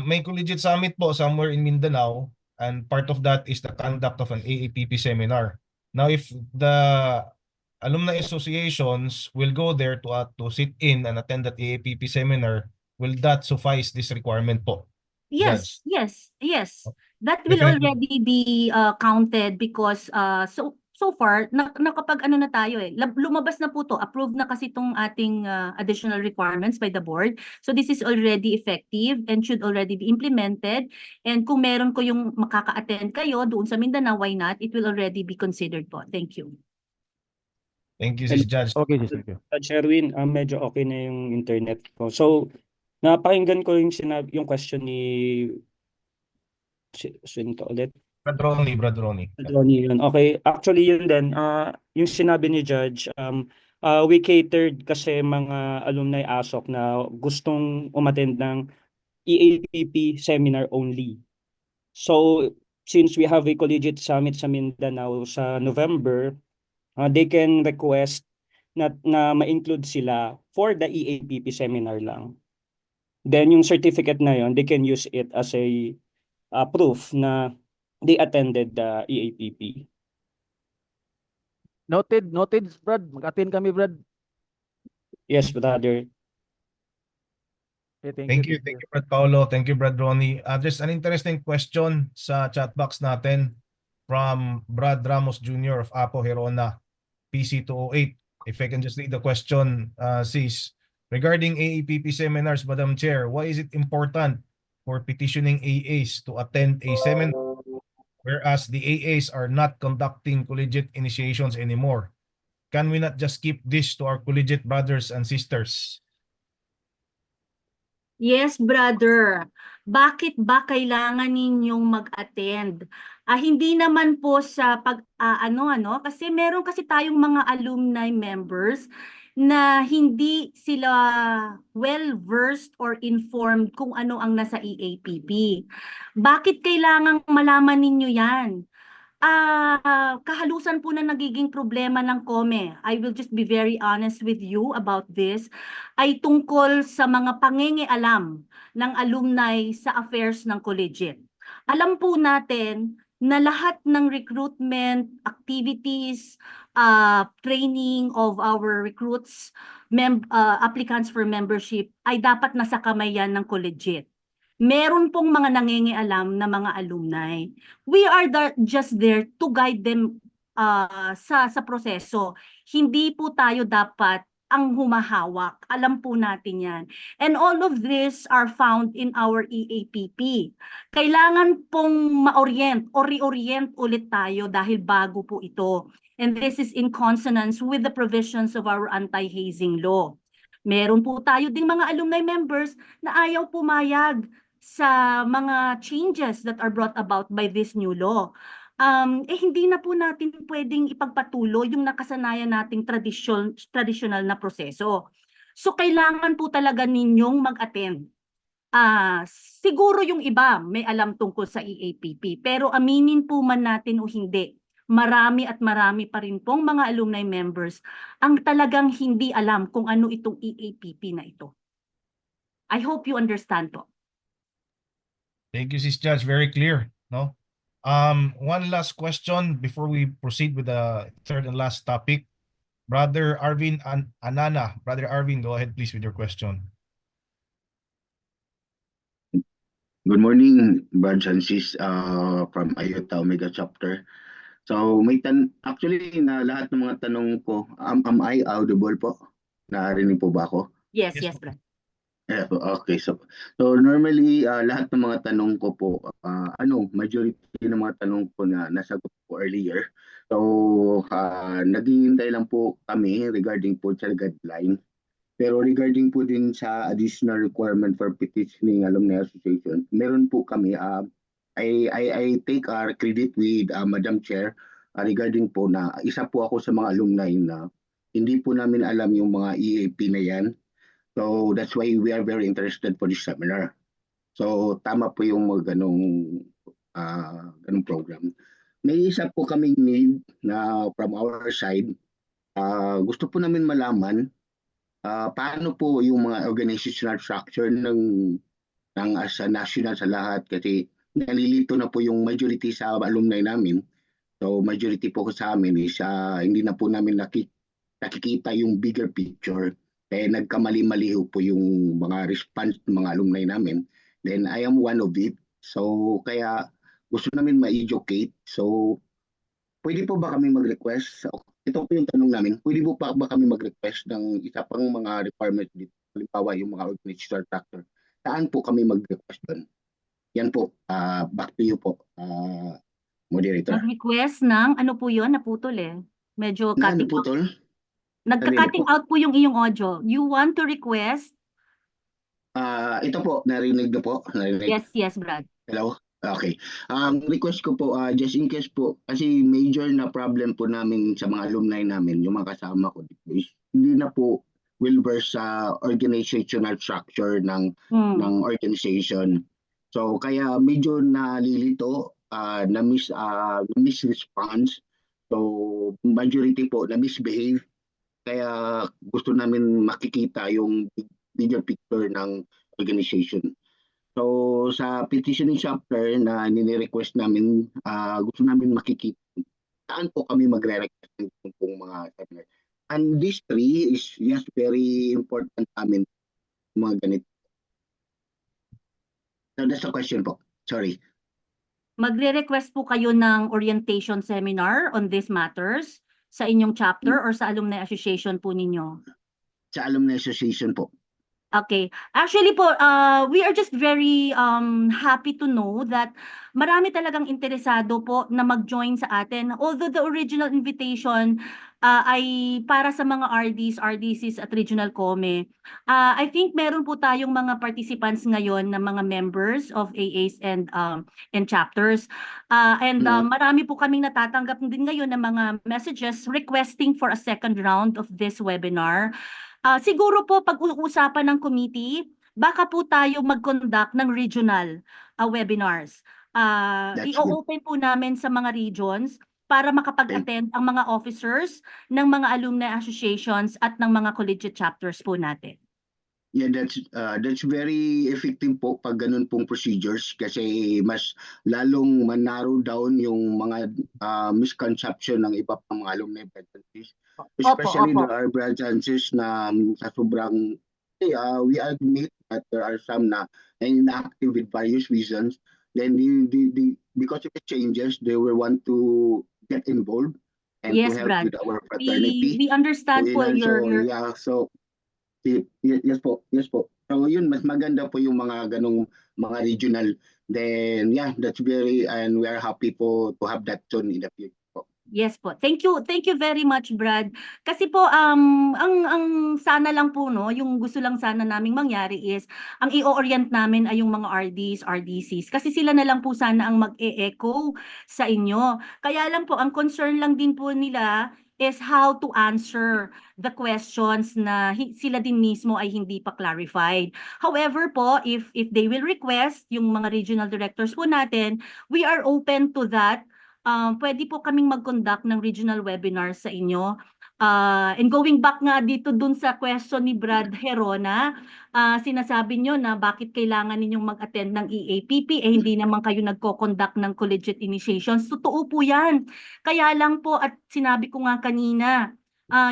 may collegiate summit po somewhere in Mindanao, and part of that is the conduct of an AAPP seminar. Now, if the alumni associations will go there to sit in and attend that AAPP seminar, will that suffice this requirement po? Yes, yes, yes. That will Definitely. already be counted because so far nakapag ano na tayo lumabas na po to, approved na kasi itong ating additional requirements by the board. So this is already effective and should already be implemented. And kung meron ko yung makaka-attend kayo doon sa Mindanao, why not? It will already be considered po. Thank you. Thank you, Sis Judge. Okay, sis, thank you. Judge Erwin, medyo okay na yung internet ko. So, napakinggan ko yung question ni sino to ulit? Brad Ronnie. Brad Ronnie yun. Okay, actually yun din. Yung sinabi ni Judge, we catered kasi mga alumni ASOC na gustong umattend ng EAPP seminar only. So, since we have a collegiate summit sa Mindanao sa November, they can request na ma-include sila for the EAPP seminar lang. Then yung certificate na yon, they can use it as a proof na they attended the EAPP. Noted, Brad. Mag-attend kami, Brad. Yes, brother. Okay, Thank you, Brad Paulo. Thank you, Brad Ronnie. There's an interesting question sa chat box natin from Brad Ramos Jr. of Apo Herona, PC208. If I can just read the question, Sis. Regarding AAPP seminars, Madam Chair, why is it important for petitioning AAs to attend a seminar, whereas the AAs are not conducting collegiate initiations anymore? Can we not just keep this to our collegiate brothers and sisters? Yes, brother. Bakit ba kailangan ninyong mag-attend? Hindi naman po sa kasi meron kasi tayong mga alumni members na hindi sila well-versed or informed kung ano ang nasa EAPP. Bakit kailangang malaman ninyo yan? Kahalusan po na nagiging problema ng COME, I will just be very honest with you about this, ay tungkol sa mga pangingialam ng alumni sa affairs ng collegiate. Alam po natin na lahat ng recruitment activities, training of our recruits, applicants for membership ay dapat nasa kamay yan ng collegiate. Meron pong mga nangingialam na mga alumni. We are just there to guide them sa proseso. Hindi po tayo dapat ang humahawak. Alam po natin yan. And all of this are found in our EAPP. Kailangan pong ma-orient o reorient ulit tayo dahil bago po ito. And this is in consonance with the provisions of our anti-hazing law. Meron po tayo ding mga alumni members na ayaw pumayag sa mga changes that are brought about by this new law. Hindi na po natin pwedeng ipagpatuloy yung nakasanayan nating traditional na proseso. So kailangan po talaga ninyong mag-attend. Siguro yung iba may alam tungkol sa EAPP, pero aminin po man natin o hindi, marami at marami pa rin pong mga alumni members ang talagang hindi alam kung ano itong EAPP na ito. I hope you understand po. Thank you, Sis Judge. Very clear, no? One last question before we proceed with the third and last topic. Brother Arvin Anana. Brother Arvin, go ahead please with your question. Good morning, Brad and Sis, from Ayota Omega Chapter. So actually na lahat ng mga tanong ko, am I audible po? Narinig po ba ako? Yes, Yes, yes, Brad. Yeah, okay. So normally lahat ng mga tanong ko po, majority ng mga tanong ko na nasagot po earlier. So naghihintay lang po kami regarding po sa guideline. Pero regarding po din sa additional requirement for petitioning alumni association, meron po kami, I take our credit with Madam Chair regarding po na isa po ako sa mga alumni na hindi po namin alam yung mga EAP na yan. So that's why we are very interested for this seminar. So tama po yung mga ganong program. May isa po kaming need na from our side. Gusto po namin malaman paano po yung mga organizational structure ng as a national sa lahat, kasi nalilito na po yung majority sa alumni namin. So majority po sa amin is hindi na po namin nakikita yung bigger picture. Kaya nagkamali-mali po yung mga response ng mga alumni namin. Then I am one of it. So kaya gusto namin ma-educate. So pwede po ba kami mag-request? Ito po yung tanong namin. Pwede po ba kami mag-request ng isa pang mga requirements dito? Halimbawa yung mga organizational structure. Saan po kami mag-request doon? Yan po. Back to you po, moderator. Mag-request ng, ano po yun? Naputol eh. Medyo Na cutting out. naputol? Nagka-cutting out po yung iyong audio. You want to request? Ito po, narinig na po. Narinig. Yes, yes, Brad. Hello? Okay. Request ko po, just in case po, kasi major na problem po namin sa mga alumni namin, yung mga kasama ko dito, is hindi na po well-versed sa organizational structure ng organization. So kaya medyo nalilito, na-miss response. So majority po na-misbehave. Kaya gusto namin makikita yung bigger picture ng organization. So sa petitioning chapter na nini-request namin, gusto namin makikita saan po kami magre-request ng mga seminar. And this three is just very important amin, mga ganito. So that's the question po. Sorry. Magre-request po kayo ng orientation seminar on these matters sa inyong chapter or sa alumni association po ninyo? Sa alumni association po. Okay. Actually po, we are just very happy to know that marami talagang interesado po na mag-join sa atin. Although the original invitation ay para sa mga RDs, RDCs at Regional Come. I think meron po tayong mga participants ngayon na mga members of AAs and chapters. Marami po kaming natatanggap din ngayon ng mga messages requesting for a second round of this webinar. Siguro po pag-uusapan ng committee, baka po tayo mag-conduct ng regional webinars. I-open po namin sa mga regions para makapag-attend ang mga officers ng mga alumni associations at ng mga collegiate chapters po natin. Yeah, that's very effective po pag ganun pong procedures, kasi mas lalong man-narrow down yung mga misconception ng iba pang mga alumni presences. Especially there are branches na sa sobrang we admit that there are some na inactive with various reasons. Then because of the changes, they will want to get involved and Yes, to help Brad. with our fraternity. We understand po your Yeah, so yes po. So yun, mas maganda po yung mga ganong mga regional. Then yeah, that's and we are happy po to have that soon in the future po. Yes po. Thank you very much, Brad. Kasi po ang sana lang po yung gusto lang sana naming mangyari is ang i-orient namin ay yung mga RDs, RDCs kasi sila na lang po sana ang mag-e-echo sa inyo. Kaya lang po ang concern lang din po nila is how to answer the questions na sila din mismo ay hindi pa clarified. However po, if they will request yung mga regional directors po natin, we are open to that. Pwede po kaming mag-conduct ng regional webinars sa inyo. And going back nga dito dun sa question ni Brad Herona, sinasabi nyo na bakit kailangan ninyong mag-attend ng EAPP, hindi naman kayo nagko-conduct ng collegiate initiations. Totoo po yan. Kaya lang po, at sinabi ko nga kanina,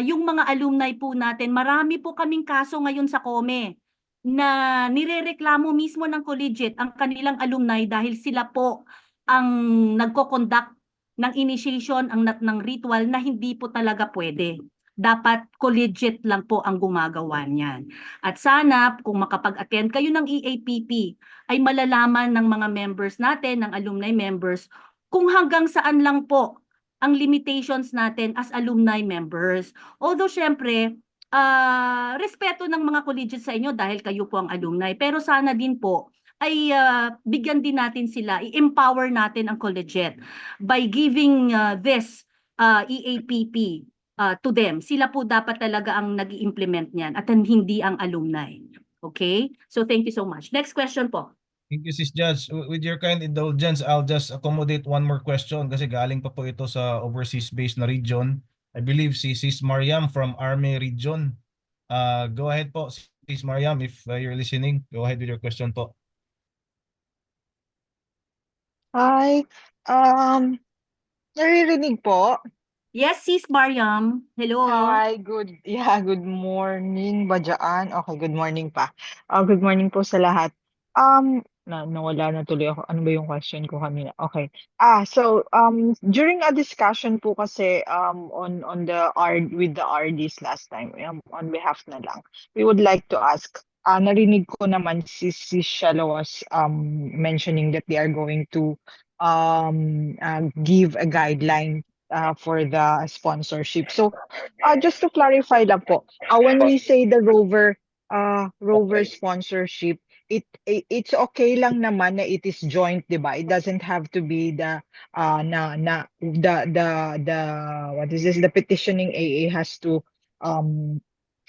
yung mga alumni po natin, marami po kaming kaso ngayon sa COME na nirereklamo mismo ng collegiate ang kanilang alumni dahil sila po ang nagko-conduct ng initiation ng ritual na hindi po talaga pwede. Dapat collegiate lang po ang gumagawa niyan. At sana kung makapag-attend kayo ng EAPP ay malalaman ng mga members natin, ng alumni members, kung hanggang saan lang po ang limitations natin as alumni members. Although syempre, respeto ng mga collegiate sa inyo dahil kayo po ang alumni. Pero sana din po ay bigyan din natin sila, i-empower natin ang collegiate by giving this EAPP to them. Sila po dapat talaga ang nag-i-implement niyan at hindi ang alumni. Okay? So thank you so much. Next question po. Thank you, Sis Judge. With your kind indulgence, I'll just accommodate one more question kasi galing pa po ito sa overseas-based na region. I believe si Sis Mariam from Army Region. Go ahead po, Sis Mariam, if you're listening. Go ahead with your question po. Hi, naririnig po? Yes, Sis Mariam. Hello. Hi, good morning ba dyan? Okay, good morning pa. Good morning po sa lahat. Nawala na tuloy ako. Ano ba yung question ko kanina? Okay. So during a discussion po kasi on the with the RDs last time, on behalf na lang, we would like to ask, narinig ko naman si Shalo was mentioning that they are going to give a guideline for the sponsorship. So just to clarify lang po, when we say the rover sponsorship, it's okay lang naman na it is joint, 'di ba? It doesn't have to be the what is this, the petitioning AA has to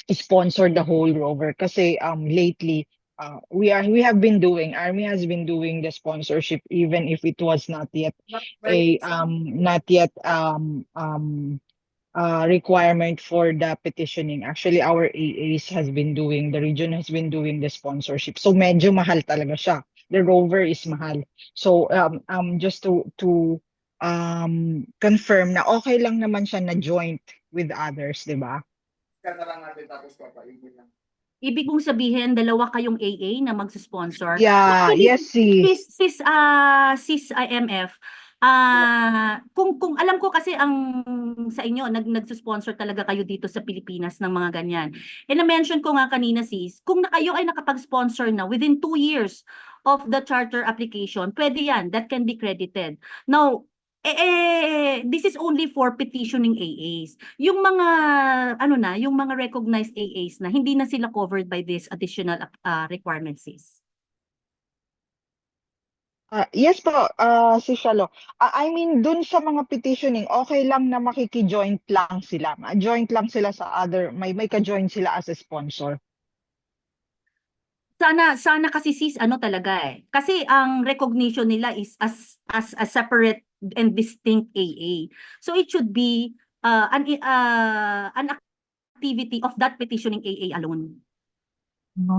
sponsor the whole rover kasi lately Army has been doing the sponsorship even if it was not yet requirement for the petitioning. Actually, our AAs the region has been doing the sponsorship. So medyo mahal talaga siya. The rover is mahal. So just to confirm na okay lang naman siya na joint with others, 'di ba? Ibig kong sabihin, dalawa kayong AA na magsusponsor. Yeah, Actually, yes, sis. sis IMF, kung alam ko kasi ang sa inyo nagsusponsor talaga kayo dito sa Pilipinas ng mga ganyan. And na-mention ko nga kanina sis, kung kayo ay nakapag-sponsor na within 2 years of the charter application, pwede yan, that can be credited. Now, this is only for petitioning AAs. Yung mga yung mga recognized AAs na hindi na sila covered by this additional requirements sis. Yes po, si Shalo. I mean, dun sa mga petitioning, okay lang na makiki-joint lang sila. Joint lang sila sa other, may ka-join sila as a sponsor. Sana kasi sis talaga eh. Kasi ang recognition nila is as a separate and distinct AA. So it should be an activity of that petitioning AA alone.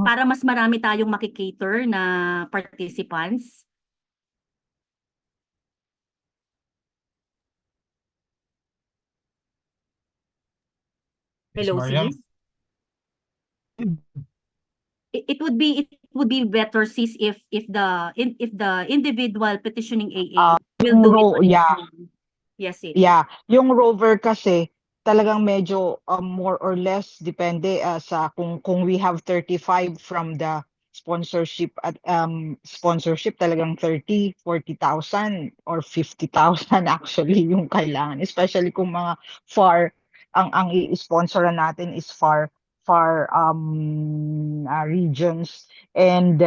Para mas marami tayong makikater na participants. Hello, sis. It would be better sis if the individual petitioning AA will do it. Yes, sis. Yeah, yung rover kasi talagang medyo more or less depende sa kung we have 35 from the sponsorship at sponsorship talagang 30, 40,000 or 50,000 actually yung kailangan, especially kung mga far ang i-sponsoran natin is far regions and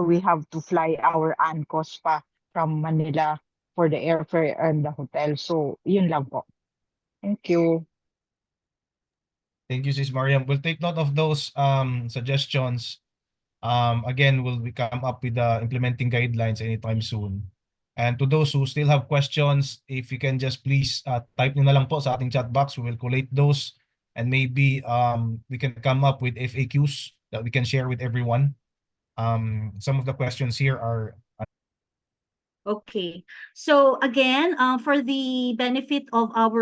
we have to fly our ANCOS pa from Manila for the airfare and the hotel. So yun lang po. Thank you. Thank you, Sis Mariam. We'll take note of those suggestions. Again, we'll come up with the implementing guidelines anytime soon. And to those who still have questions, if you can just please type nyo na lang po sa ating chat box. We will collate those and maybe we can come up with FAQs that we can share with everyone. Some of the questions here are Okay. So again, for the benefit of our